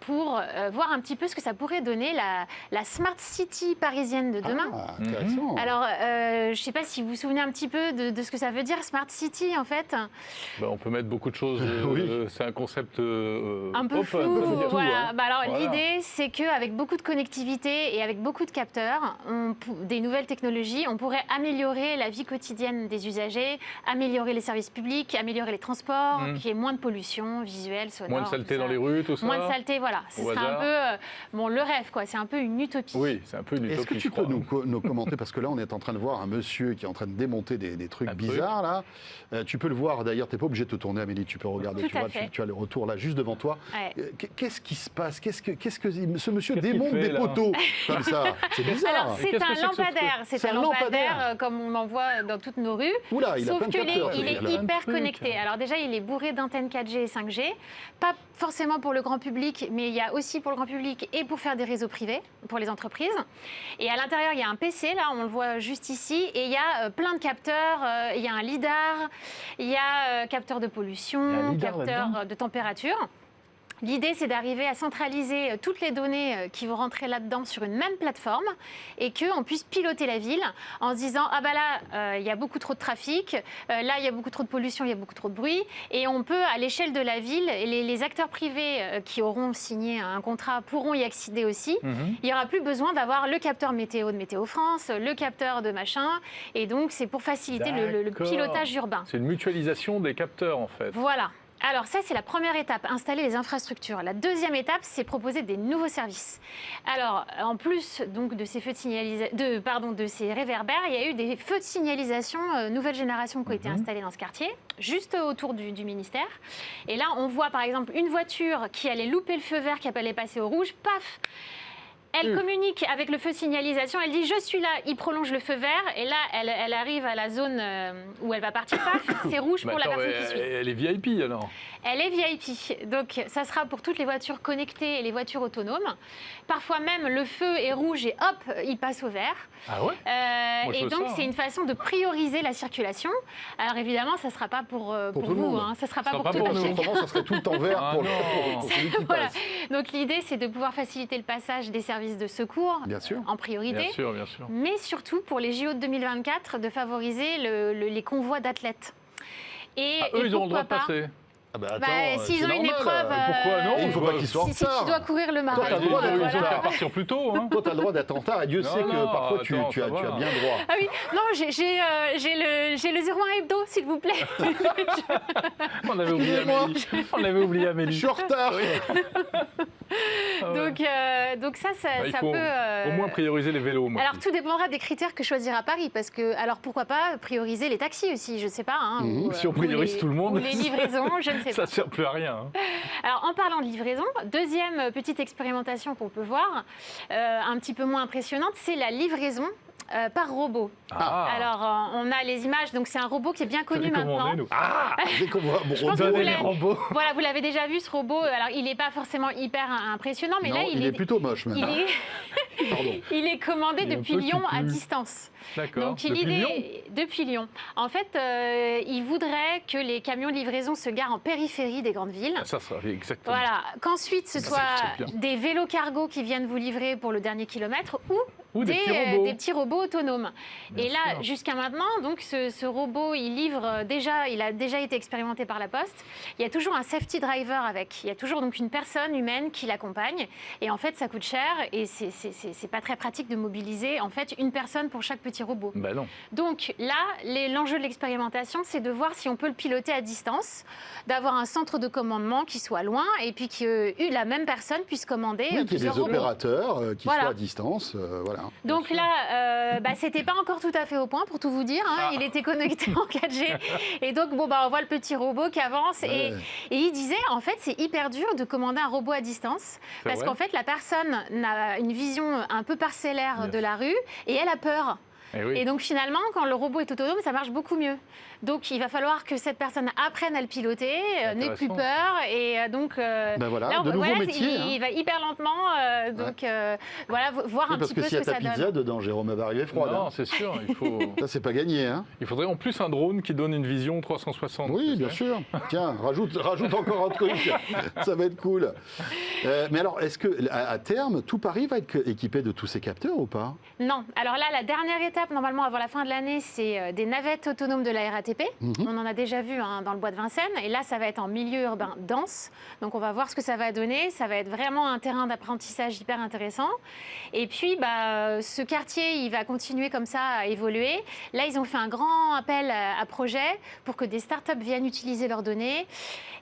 pour voir un petit peu ce que ça pourrait donner la Smart City parisienne de demain.
Ah, intéressant.
Alors, je ne sais pas si vous vous souvenez un petit peu de ce que ça veut dire, Smart City, en fait.
Bah, on peut mettre beaucoup de choses.
Oui.
C'est un concept
Un peu
open,
flou.
on peut dire tout,
Voilà.
hein.
Bah alors,
Voilà.
l'idée, c'est qu'avec beaucoup de connectivité et avec beaucoup de capteurs, des nouvelles technologies, on pourrait améliorer la vie quotidienne des usagers, améliorer les services publics, améliorer les transports, qu'il y ait moins de pollution visuelle, sonore.
Moins de saleté
tout ça.
dans les rues, tout ça.
Moins de saleté, voilà. Ce
Au
serait un
hasard.
peu le rêve, quoi. C'est un peu une utopie.
Oui, c'est un peu une utopie.
Est-ce que tu
je
peux
crois.
nous commenter, parce que là on est en train de voir un monsieur qui est en train de démonter des trucs
Un
bizarres là. Tu peux le voir d'ailleurs, tu n'es pas obligé de te tourner Amélie, tu peux regarder,
Tout
tu
à
vois,
fait.
tu as le retour là juste devant toi.
Ouais.
Qu'est-ce qui se passe ce monsieur
Qu'est-ce qu'il
démonte
fait,
des
là
poteaux comme ça. C'est bizarre.
Alors, c'est
qu'est-ce que
un
c'est que ce
lampadaire.
C'est
C'est
un
un lampadaire
lampadaire.
comme on en voit dans toutes nos rues.
Oula, il a
Sauf
plein de
que
capteurs.
il
ce
est
gars-là.
hyper
truc.
connecté. Alors déjà, il est bourré d'antennes 4G et 5G. Pas forcément pour le grand public, mais il y a aussi pour le grand public et pour faire des réseaux privés, pour les entreprises. Et à l'intérieur, il y a un PC, là, on le voit juste ici. Et il y a plein de capteurs. Il y a un lidar, il y a capteur de
Il y a un
pollution,
lidar là-dedans
capteur de température. L'idée, c'est d'arriver à centraliser toutes les données qui vont rentrer là-dedans sur une même plateforme et qu'on puisse piloter la ville en se disant « Ah bah là, il y a beaucoup trop de trafic, là, il y a beaucoup trop de pollution, il y a beaucoup trop de bruit. » Et on peut, à l'échelle de la ville, et les acteurs privés qui auront signé un contrat pourront y accéder aussi. Il n'y aura plus besoin d'avoir le capteur météo de Météo France, le capteur de machin. Et donc, c'est pour faciliter le
D'accord.
pilotage urbain.
C'est une mutualisation des capteurs, en fait.
Voilà. Alors ça, c'est la première étape, installer les infrastructures. La deuxième étape, c'est proposer des nouveaux services. Alors, en plus donc, de ces feux de ces réverbères, il y a eu des feux de signalisation nouvelle génération qui ont été installés dans ce quartier, juste autour du ministère. Et là, on voit par exemple une voiture qui allait louper le feu vert, qui allait passer au rouge, paf! Elle communique avec le feu de signalisation, elle dit « je suis là », il prolonge le feu vert, et là, elle arrive à la zone où elle va partir, paf, c'est rouge pour
Mais
la
attends,
personne qui suit.
elle est VIP, alors.
Elle est VIP, donc ça sera pour toutes les voitures connectées et les voitures autonomes. Parfois même, le feu est rouge et hop, il passe au vert.
Ah ouais? Moi, je
Et
veux
donc,
ça,
c'est
hein.
une façon de prioriser la circulation. Alors évidemment, ça ne sera pas pour
tout le
vous,
monde.
hein, ça ne sera pas
Ça
pour
sera
tout
pas
à
pour nous.
chacun.
Autrement, ça serait tout le temps vert
Ah
pour
non.
celui qui
Voilà.
passe.
Donc l'idée, c'est de pouvoir faciliter le passage des services de secours
Bien sûr.
en priorité.
Bien sûr, bien sûr.
Mais surtout, pour les JO de 2024, de favoriser les convois d'athlètes. Et,
Ah, eux, ils auront le droit de
pourquoi pas
passer.
Ah bah
Bah,
attends,
s'ils
c'est
ont une
normal.
épreuve,
Pourquoi non?
Il ne faut pas qu'ils soient en
si tu
retard.
dois courir le
t'as
marathon,
le droit de-
Ils ont
voilà.
qu'à partir plus tôt, hein.
Toi, tu as le droit d'être en retard et Dieu sait que
non,
parfois
attends,
tu as
ça va.
bien droit.
Ah oui, non, j'ai le 01 hebdo, s'il vous plaît.
On avait oublié
Excusez-moi.
Amélie. On avait oublié
Je
Amélie.
suis en retard.
Ah ouais.
Donc ça
Bah, il
ça
faut
peut...
au moins prioriser les vélos, moi.
Alors tout dépendra des critères que choisira Paris, parce que, alors pourquoi pas prioriser les taxis aussi, je sais pas. Hein, ou,
Si on
ou
priorise
les-
tout le monde,
ou les livraisons, je ne sais
ça
pas.
ne sert plus à rien. hein.
Alors en parlant de livraison, deuxième petite expérimentation qu'on peut voir, un petit peu moins impressionnante, c'est la livraison par robot.
Ah.
Alors on a les images, donc c'est un robot qui est bien connu
T'as vu comment on
maintenant.
est, nous Ah,
Dès qu'on voit
pense que vous
Bourdon,
l'avez-
les robots.
Voilà, vous l'avez déjà vu ce robot. Alors il n'est pas forcément hyper impressionnant, mais
non,
là
il est plutôt moche
il
même.
est,
Pardon.
il est commandé
Il est un
depuis
peu
Lyon à
cucu.
distance.
D'accord.
Donc
Depuis Lyon
depuis Lyon. En fait, il voudrait que les camions de livraison se garent en périphérie des grandes villes.
Ah, ça exactement.
Voilà, qu'ensuite ce
Ça,
soit
c'est bien.
des vélos cargo qui viennent vous livrer pour le dernier kilomètre
Ou des petits robots.
des petits robots autonomes.
Bien
Et là,
sûr.
jusqu'à maintenant, donc ce robot, il a déjà été expérimenté par la Poste. Il y a toujours un safety driver avec. Il y a toujours donc une personne humaine qui l'accompagne. Et en fait, ça coûte cher et c'est c'est pas très pratique de mobiliser en fait une personne pour chaque petit robot.
Ben non.
Donc là, l'enjeu de l'expérimentation, c'est de voir si on peut le piloter à distance, d'avoir un centre de commandement qui soit loin et puis que la même personne puisse commander plusieurs
robots. Qu'il y ait des opérateurs qui soient à distance. Voilà.
Donc là, c'était pas encore tout à fait au point pour tout vous dire. Il était connecté en 4G. Et donc, on voit le petit robot qui avance. Ouais. Et il disait, en fait, c'est hyper dur de commander un robot à distance. Parce qu'en fait, la personne a une vision un peu parcellaire de la rue et elle a peur. Et donc finalement, quand le robot est autonome, ça marche beaucoup mieux. Donc il va falloir que cette personne apprenne à le piloter, n'ait plus peur. Et donc
voilà, là, de nouveaux métiers.
Il va hyper lentement. Donc voilà, voir un petit peu ce que ça donne. Parce que s'il y a ta
pizza dedans, Jérôme, elle va arriver froide.
Non, c'est sûr. Il faut...
Ça, c'est pas gagné. Hein.
Il faudrait en plus un drone qui donne une vision 360.
Oui, bien sûr. Tiens, rajoute encore un truc. Ça va être cool. Mais alors, est-ce qu'à terme, tout Paris va être équipé de tous ces capteurs ou pas?
Non. Alors là, la dernière étape, normalement, avant la fin de l'année, c'est des navettes autonomes de la RATP. On en a déjà vu dans le bois de Vincennes. Et là, ça va être en milieu urbain dense. Donc, on va voir ce que ça va donner. Ça va être vraiment un terrain d'apprentissage hyper intéressant. Et puis, ce quartier, il va continuer comme ça à évoluer. Là, ils ont fait un grand appel à projet pour que des startups viennent utiliser leurs données.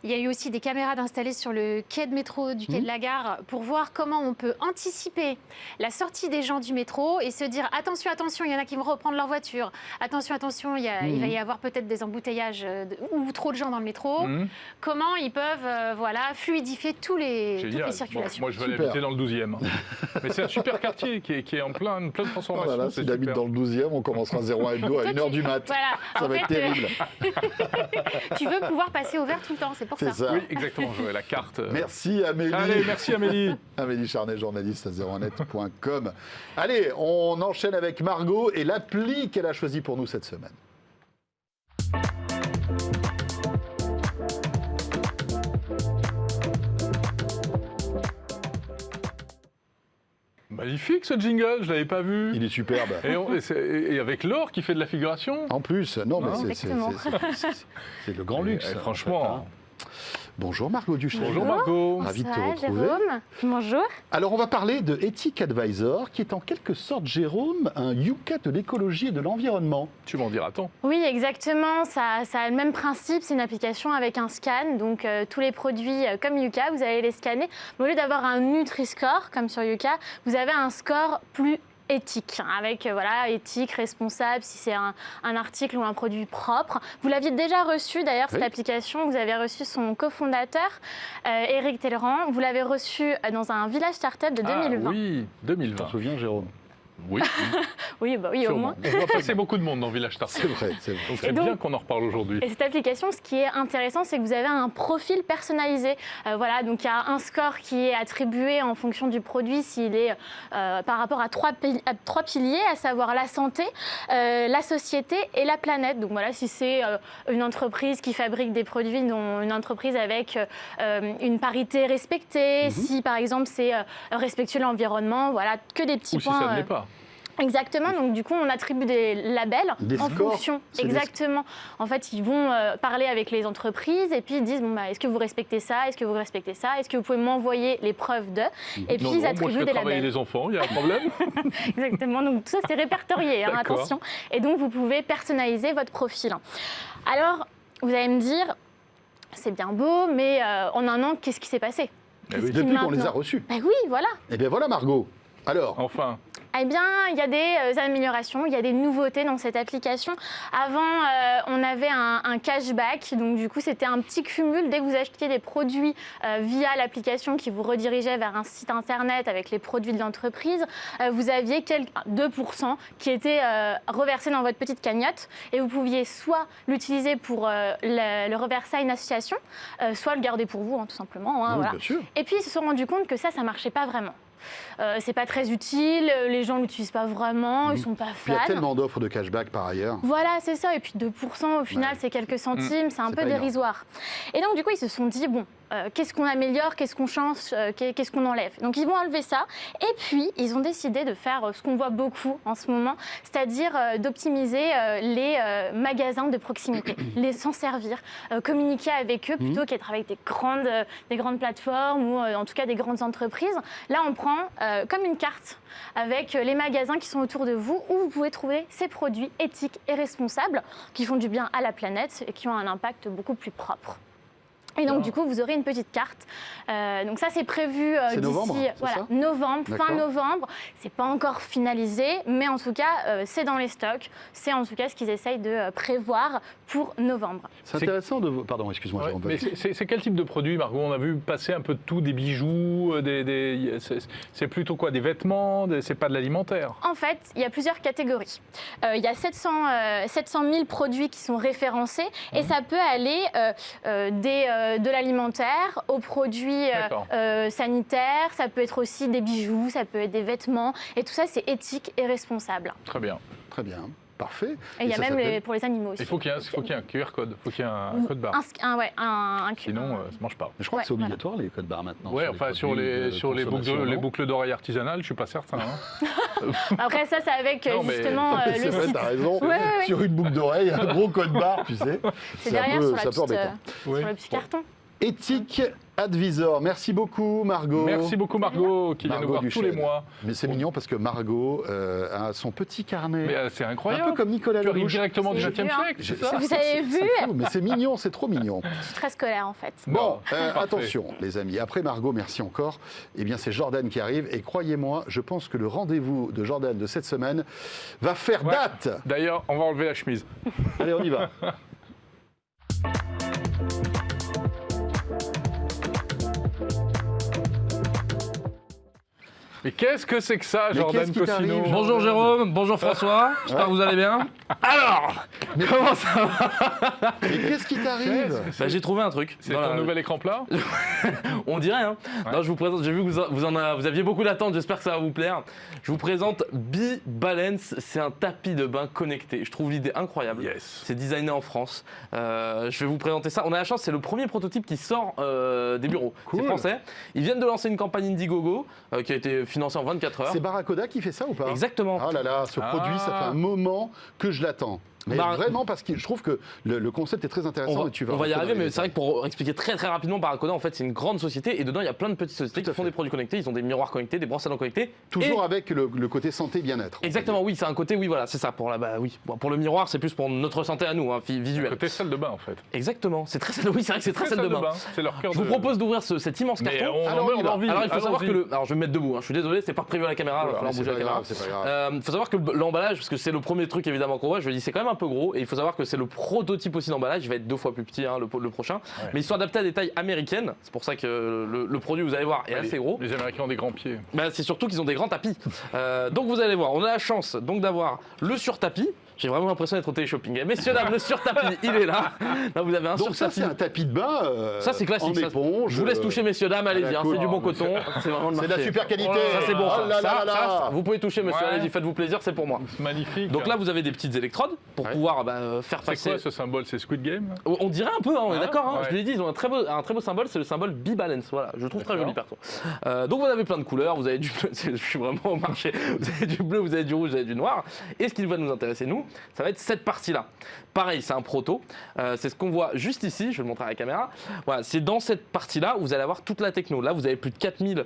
Il y a eu aussi des caméras installées sur le quai de métro du quai de la Gare pour voir comment on peut anticiper la sortie des gens du métro et se dire attention, attention, il y en a qui vont reprendre leur voiture. Attention, attention, il va y avoir peut-être des embouteillages ou trop de gens dans le métro. Comment ils peuvent fluidifier toutes les circulations.
Moi, je vais aller habiter dans le 12e. Mais c'est un super quartier qui est en pleine transformation.
Voilà, si j'habite dans le 12e, on commencera 0 à 1h du mat.
Voilà.
Ça va être terrible.
Tu veux pouvoir passer au vert tout le temps, c'est pour ça.
Oui, exactement, j'aurai la carte.
Merci Amélie.
Allez, merci Amélie.
Amélie Charnet, journaliste à 01net.com. Allez, on enchaîne avec Margot et l'appli qu'elle a choisie pour nous cette semaine.
Magnifique ce jingle, je ne l'avais pas vu.
Il est superbe.
Et avec Laure qui fait de la figuration.
En plus, non, mais c'est le grand luxe.
Et franchement.
Bonjour Margot Duchesne.
Bonjour Margot.
Ravi de te retrouver.
Jérôme. Bonjour.
Alors on va parler de Ethic Advisor, qui est en quelque sorte, Jérôme, un Yuka de l'écologie et de l'environnement.
Tu m'en diras tant.
Oui, exactement. Ça a le même principe. C'est une application avec un scan. Donc tous les produits comme Yuka, vous allez les scanner. Mais au lieu d'avoir un Nutri-Score comme sur Yuka, vous avez un score plus éthique, avec éthique, responsable, si c'est un article ou un produit propre. Vous l'aviez déjà reçu d'ailleurs, cette application, vous avez reçu son cofondateur, Éric Talleyrand, vous l'avez reçu dans un village startup de 2020.
Oui, 2020.
Tu t'en souviens Jérôme?
Oui.
Oui, au moins.
On voit passer beaucoup de monde dans Village Startup.
C'est vrai.
Donc c'est bien qu'on en reparle aujourd'hui.
Et cette application, ce qui est intéressant, c'est que vous avez un profil personnalisé. Donc il y a un score qui est attribué en fonction du produit, s'il est par rapport à trois piliers, à savoir la santé, la société et la planète. Donc voilà, si c'est une entreprise qui fabrique des produits, dont une entreprise avec une parité respectée, si par exemple c'est respectueux l'environnement, voilà, que des petits points.
Ou si ça ne l'est pas.
Exactement, donc du coup on attribue des labels en fonction. Exactement. En fait, ils vont parler avec les entreprises et puis ils disent est-ce que vous respectez ça? Est-ce que vous respectez ça? Est-ce que vous pouvez m'envoyer les preuves de? Et puis ils attribuent
moi,
des
travailler
labels.
Les enfants, il y a un problème.
Exactement, donc tout ça c'est répertorié, attention. Et donc vous pouvez personnaliser votre profil. Alors, vous allez me dire, c'est bien beau, mais en un an, qu'est-ce qui s'est passé?
Depuis qu'on les a reçus.
Oui, voilà.
Et bien voilà Margot. Alors,
enfin.
Eh bien, il y a des améliorations, il y a des nouveautés dans cette application. Avant, on avait un cashback, donc du coup, c'était un petit cumul. Dès que vous achetiez des produits via l'application qui vous redirigeait vers un site internet avec les produits de l'entreprise, vous aviez 2% qui étaient reversés dans votre petite cagnotte et vous pouviez soit l'utiliser pour le reverser à une association, soit le garder pour vous, tout simplement.
Oui,
voilà.
bien sûr.
Et puis, ils se sont rendus compte que ça marchait pas vraiment. C'est pas très utile, les gens l'utilisent pas vraiment, ils sont pas fans.
Il y a tellement d'offres de cashback par ailleurs.
Voilà, c'est ça. Et puis 2%, au final, c'est quelques centimes, c'est un peu dérisoire. Et donc, du coup, ils se sont dit, qu'est-ce qu'on améliore, qu'est-ce qu'on change, qu'est-ce qu'on enlève. Donc ils vont enlever ça. Et puis, ils ont décidé de faire ce qu'on voit beaucoup en ce moment, c'est-à-dire d'optimiser les magasins de proximité, s'en servir, communiquer avec eux plutôt qu'être avec des grandes plateformes ou en tout cas des grandes entreprises. Là, on prend comme une carte avec les magasins qui sont autour de vous où vous pouvez trouver ces produits éthiques et responsables qui font du bien à la planète et qui ont un impact beaucoup plus propre. Et donc, du coup, vous aurez une petite carte. Donc ça, c'est prévu d'ici novembre, fin novembre. C'est pas encore finalisé, mais en tout cas, c'est dans les stocks. C'est en tout cas ce qu'ils essayent de prévoir pour novembre.
C'est intéressant de... Pardon, excuse-moi.
Mais c'est quel type de produit, Margot? On a vu passer un peu de tout, des bijoux, c'est plutôt quoi? Des vêtements? C'est pas de l'alimentaire?
En fait, il y a plusieurs catégories. Il y a 700 000 produits qui sont référencés et ça peut aller de l'alimentaire aux produits sanitaires, ça peut être aussi des bijoux, ça peut être des vêtements, et tout ça c'est éthique et responsable.
Très bien.
Très bien. Parfait.
Et il y a même pour les animaux aussi.
Il faut qu'il y ait un QR code, il faut qu'il y ait un code barre. Sinon, ça ne marche pas.
Je crois que c'est obligatoire les codes barres maintenant.
Oui, enfin sur les boucles d'oreilles artisanales, je ne suis pas certain.
Après ça, c'est avec justement le site.
Tu as raison. Sur une boucle d'oreille, un gros code barre, tu sais.
C'est derrière sur le petit carton.
Éthique Advisor. Merci beaucoup, Margot.
Merci beaucoup, Margot, qui vient nous voir tous les mois.
Mais c'est mignon parce que Margot a son petit carnet.
Mais c'est incroyable.
Un peu comme Nicolas Lelouch.
Tu arrives directement du XXe siècle, c'est ça?
Vous avez vu?
Mais c'est mignon, c'est trop mignon.
Je suis très scolaire, en fait.
Bon, attention, les amis. Après Margot, merci encore. Eh bien, c'est Jordan qui arrive. Et croyez-moi, je pense que le rendez-vous de Jordan de cette semaine va faire date.
D'ailleurs, on va enlever la chemise.
Allez, on y va.
Mais qu'est-ce que c'est que ça, Jordan Cossino?
Bonjour Jérôme, bonjour François, j'espère que vous allez bien. Alors, comment ça va?
Mais qu'est-ce qui t'arrive?
J'ai trouvé un truc.
C'est ton nouvel écran plat?
On dirait, hein. Non, je vous présente, j'ai vu que vous aviez beaucoup d'attentes, j'espère que ça va vous plaire. Je vous présente B-Balance, c'est un tapis de bain connecté. Je trouve l'idée incroyable.
Yes.
C'est designé en France. Je vais vous présenter ça. On a la chance, c'est le premier prototype qui sort des bureaux. Cool. C'est français. Ils viennent de lancer une campagne Indiegogo qui a été financé en 24 heures.
C'est Barracuda qui fait ça ou pas?
Exactement.
Oh là là, ce produit, ça fait un moment que je l'attends. Mais vraiment, parce que je trouve que le concept est très intéressant.
On va y arriver, mais c'est vrai que pour expliquer très très rapidement, Barracuda, en fait, c'est une grande société et dedans, il y a plein de petites sociétés qui font des produits connectés. Ils ont des miroirs connectés, des brosses à dents connectées.
Toujours avec le côté santé bien-être.
Exactement, oui, c'est un côté, oui, voilà, c'est ça. Pour le miroir, c'est plus pour notre santé à nous, hein, visuel.
Côté salle de bain, en fait.
Exactement, c'est très oui, c'est vrai que c'est très salle de bain.
C'est leur cœur.
Je vous propose d'ouvrir cet immense carton. Alors, il faut savoir que alors je vais me mettre debout. Je suis désolé, c'est pas prévu à la caméra. Il va falloir bouger la caméra. Il faut savoir que l'emballage, parce que c'est le premier truc évidemment qu'on voit, je dis c'est quand même un peu gros et il faut savoir que c'est le prototype aussi d'emballage, il va être 2 fois plus petit le prochain, mais ils sont adaptés à des tailles américaines, c'est pour ça que le produit, vous allez voir, est assez gros.
Les Américains ont des grands pieds.
C'est surtout qu'ils ont des grands tapis. Donc vous allez voir, on a la chance donc d'avoir le sur-tapis. J'ai vraiment l'impression d'être au télé-shopping. Messieurs, dames, le sur-tapis, il est là. Là, vous avez un sur-tapis.
Donc ça, c'est un tapis de bain
ça, c'est classique,
en éponge.
Je vous laisse toucher, messieurs, dames, allez-y. C'est du bon coton. C'est vraiment le marché.
C'est de la super qualité.
Ça, c'est bon.
Ça,
vous pouvez toucher, monsieur. Allez-y, faites-vous plaisir, c'est pour moi.
Magnifique.
Donc là, vous avez des petites électrodes pour pouvoir faire passer...
C'est quoi ce symbole? C'est Squid Game?
On dirait un peu, on est d'accord. Je l'ai dit, ils ont un très beau symbole, c'est le symbole B-Balance. Voilà, je le trouve très joli, perso. Donc vous avez plein de couleurs, vous avez du bleu, je suis vraiment au marché. Vous avez du bleu, vous avez du rouge, vous avez du noir. Et ce qui va nous intéresser, nous, ça va être cette partie-là. Pareil, c'est un proto. C'est ce qu'on voit juste ici. Je vais le montrer à la caméra. Voilà, c'est dans cette partie-là où vous allez avoir toute la techno. Là, vous avez plus de 4000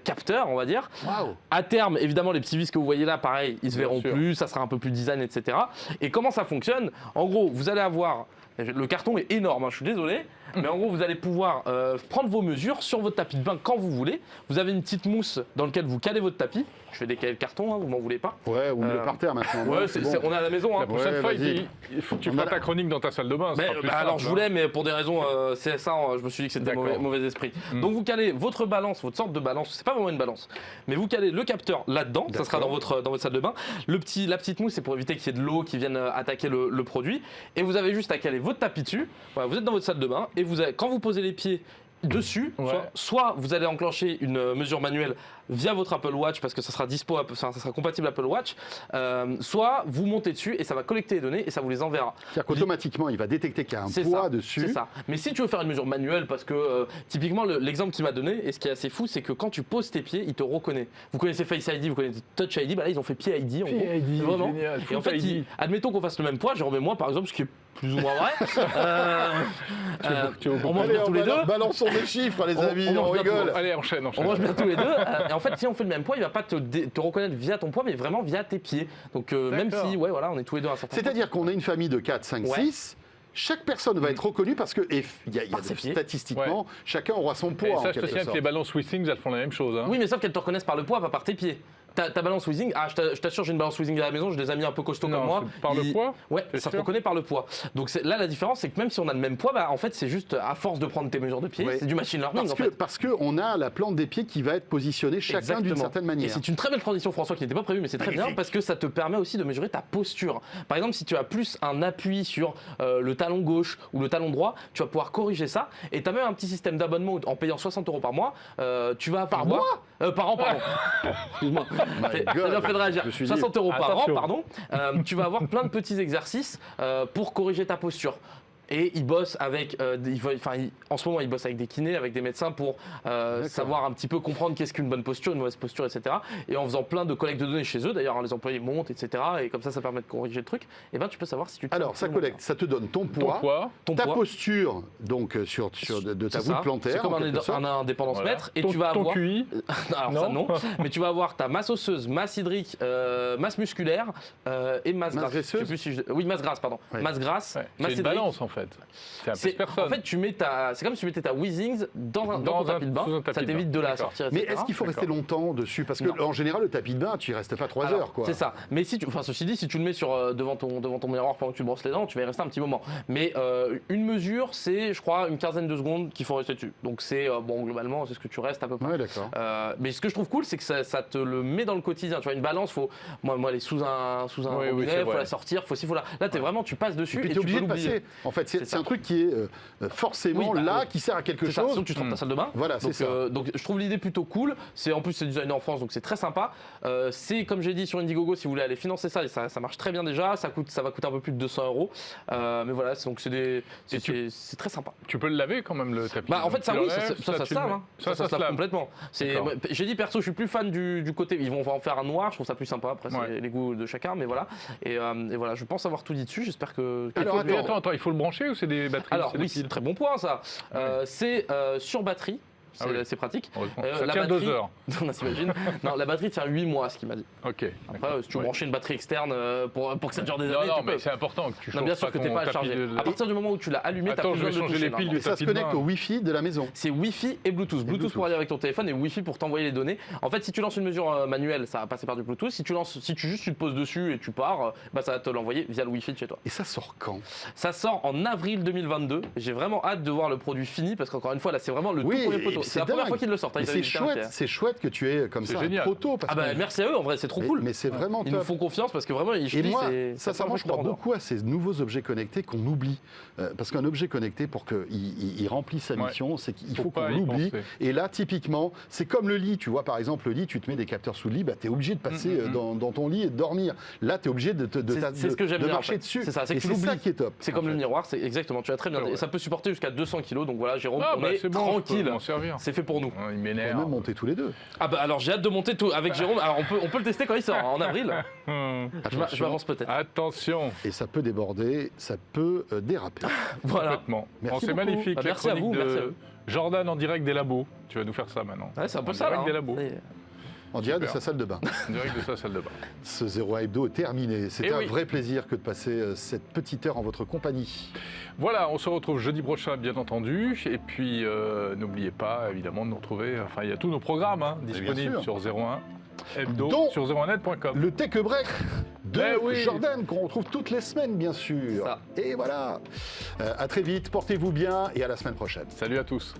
capteurs, on va dire.
Wow.
À terme, évidemment, les petits vis que vous voyez là, pareil, ils se verront plus. Ça sera un peu plus design, etc. Et comment ça fonctionne? En gros, vous allez avoir... Le carton est énorme, je suis désolé. Mais en gros, vous allez pouvoir prendre vos mesures sur votre tapis de bain quand vous voulez. Vous avez une petite mousse dans laquelle vous calez votre tapis. Je vais décaler le carton, vous m'en voulez pas?
Ouais, ou le par terre maintenant.
Ouais, on est à la maison.
La prochaine fois, il faut que tu fasses ta chronique dans ta salle de bain.
Alors je voulais, mais pour des raisons CSA, je me suis dit que c'était mauvais esprit. Donc vous calez votre balance, votre sorte de balance. C'est pas vraiment une balance, mais vous calez le capteur là-dedans. Ça sera dans votre salle de bain. La petite mousse, c'est pour éviter qu'il y ait de l'eau qui vienne attaquer le produit. Et vous avez juste à caler votre tapis dessus. Voilà, vous êtes dans votre salle de bain et quand vous posez les pieds dessus, soit vous allez enclencher une mesure manuelle via votre Apple Watch parce que ça sera ça sera compatible Apple Watch, soit vous montez dessus et ça va collecter les données et ça vous les enverra.
C'est-à-dire qu'automatiquement, il va détecter qu'il y a un poids dessus.
C'est ça. Mais si tu veux faire une mesure manuelle, parce que typiquement l'exemple qu'il m'a donné, et ce qui est assez fou, c'est que quand tu poses tes pieds, il te reconnaît. Vous connaissez Face ID, vous connaissez Touch ID, bah là ils ont fait Pied ID.
Pied ID,
vraiment.
Génial.
Et en fait, admettons qu'on fasse le même poids, Jérôme et moi par exemple, ce qui est plus ou moins vrai. On mange bien tous les deux.
Balançons des chiffres, les amis, on rigole.
Allez, enchaîne.
On mange bien tous les deux. Et en fait, si on fait le même poids, il va pas te reconnaître via ton poids, mais vraiment via tes pieds. Donc même si, on est tous les deux à un certain point.
C'est-à-dire qu'on a une famille de 4, 5, 6. Chaque personne va être reconnue parce que statistiquement, chacun aura son poids.
Et ça, je te signale que les balances Withings, elles font la même chose. Hein.
Oui, mais sauf qu'elles te reconnaissent par le poids, pas par tes pieds. Ta balance Withings, je t'assure, j'ai une balance Withings à la maison, je les ai mis un peu costauds comme moi.
Par le poids ?
Ouais, ça te reconnaît par le poids. Donc là, la différence, c'est que même si on a le même poids, en fait, c'est juste à force de prendre tes mesures de pied, c'est du machine learning.
Parce qu'on a la plante des pieds qui va être positionnée chacun d'une certaine manière.
Et c'est une très belle transition, François, qui n'était pas prévue, mais c'est très bien parce que ça te permet aussi de mesurer ta posture. Par exemple, si tu as plus un appui sur le talon gauche ou le talon droit, tu vas pouvoir corriger ça. Et tu as même un petit système d'abonnement en payant 60 € par mois. Tu vas
par mois
par an, pardon. Excuse-moi. T'as bien fait de réagir. 60 € par an, pardon. Tu vas avoir plein de petits exercices pour corriger ta posture. Et il bosse avec, en ce moment, il bosse avec des kinés, avec des médecins pour savoir un petit peu comprendre qu'est-ce qu'une bonne posture, une mauvaise posture, etc. Et en faisant plein de collectes de données chez eux, d'ailleurs, les employés montent, etc. Et comme ça permet de corriger le truc. Et tu peux savoir si tu.
Alors, ça collecte, ça te donne ton poids, ta posture, donc de ta voûte plantaire.
C'est comme un indépendance mètre. Et tu vas avoir.
Ton QI.
Alors ça non. Mais tu vas avoir ta masse osseuse, masse hydrique, masse musculaire et masse grasse. Oui, masse grasse, pardon. Masse grasse, masse hydrique.
C'est une balance en fait. C'est un
en fait, c'est comme si tu mettais ta Withings dans ton tapis de bain. Ça t'évite de la sortir.
Mais est-ce qu'il faut rester longtemps dessus? Parce qu'en général, le tapis de bain, tu y restes pas 3 heures.
C'est ça. Mais ceci dit, si tu le mets devant ton miroir pendant que tu brosses les dents, tu vas y rester un petit moment. Mais une mesure, c'est, je crois, une quinzaine de secondes qu'il faut rester dessus. Donc c'est globalement, c'est ce que tu restes à peu près.
Ouais, d'accord.
Mais ce que je trouve cool, c'est que ça te le met dans le quotidien. Tu vois, une balance, moi, elle est sous un robinet, faut la sortir, faut là. Là, tu passes dessus et
tu es obligé de passer. En fait, c'est un truc qui est forcément qui sert à quelque chose.
Sinon, tu te rends ta salle de bain.
Voilà, c'est ça.
Donc, je trouve l'idée plutôt cool. En plus, c'est designé en France, donc c'est très sympa. C'est, comme j'ai dit, sur Indiegogo, si vous voulez aller financer ça, et ça marche très bien déjà. Ça va coûter un peu plus de 200 €. Mais voilà, donc c'est très sympa.
Tu peux le laver quand même, le tapis.
En fait, ça se lave. Ça se lave complètement. J'ai dit, perso, je suis plus fan du côté. Ils vont en faire un noir, je trouve ça plus sympa. Après, c'est les goûts de chacun, mais voilà. Et voilà, je pense avoir tout dit dessus. J'espère que.
Alors, attends, il faut le brancher ou c'est des batteries?
Alors oui, c'est un très bon point ça. C'est sur batterie. C'est pratique.
Ça tient 2 heures.
On s'imagine. Non, la batterie tient 8 mois, ce qu'il m'a dit.
Ok.
Après, si tu veux brancher une batterie externe pour que ça dure des années,
tu peux. Mais c'est important que tu chauffes.
Bien sûr que tu n'es pas à charger. À partir du moment où tu l'as allumé, tu as besoin de
changer les piles.
Et ça se connecte au Wi-Fi de la maison.
C'est Wi-Fi et Bluetooth. Bluetooth pour aller avec ton téléphone et Wi-Fi pour t'envoyer les données. En fait, si tu lances une mesure manuelle, ça va passer par du Bluetooth. Si tu te poses dessus et tu pars, ça va te l'envoyer via le Wi-Fi de chez toi.
Et ça sort quand?
Ça sort en avril 2022. J'ai vraiment hâte de voir le produit fini parce qu'encore une fois, là, c'est vraiment le tout premier poteau. C'est la première fois qu'il le sort.
C'est chouette que tu aies comme ça un proto.
Merci à eux, en vrai, c'est trop cool.
Mais c'est vraiment top.
Ils nous font confiance parce que vraiment,
et moi, sincèrement, je crois beaucoup à ces nouveaux objets connectés qu'on oublie. Parce qu'un objet connecté, pour qu'il remplisse sa mission, c'est qu'il faut qu'on l'oublie. Et là, typiquement, c'est comme le lit. Tu vois, par exemple, le lit, tu te mets des capteurs sous le lit, tu es obligé de passer dans ton lit et de dormir. Là, tu es obligé de marcher dessus.
C'est ça, c'est
ça qui est top.
C'est comme le miroir, c'est exactement, tu as très bien. Et ça peut supporter jusqu'à 200 kg. Donc voilà, Jérôme, on est tranquille. C'est fait pour nous.
Il m'énerve.
On peut même monter tous les deux.
Alors j'ai hâte de monter tout avec Jérôme. Alors on peut le tester quand il sort, en avril. Je m'avance peut-être.
Attention.
Et ça peut déborder, ça peut déraper.
Voilà.
Complètement. C'est magnifique.
Merci à vous, merci à eux.
Jordan en direct des labos. Tu vas nous faire ça maintenant.
Ouais, c'est un peu ça. En
direct des labos.
En direct de sa salle de bain.
En direct de sa salle de bain.
Ce 01 Hebdo est terminé. C'était un vrai plaisir que de passer cette petite heure en votre compagnie.
Voilà, on se retrouve jeudi prochain, bien entendu. Et puis, n'oubliez pas, évidemment, de nous retrouver. Enfin, il y a tous nos programmes disponibles sur 01 Hebdo, sur 01net.com.
Le Tech Break de Jordan, qu'on retrouve toutes les semaines, bien sûr.
Ça.
Et voilà. À très vite, portez-vous bien et à la semaine prochaine.
Salut à tous.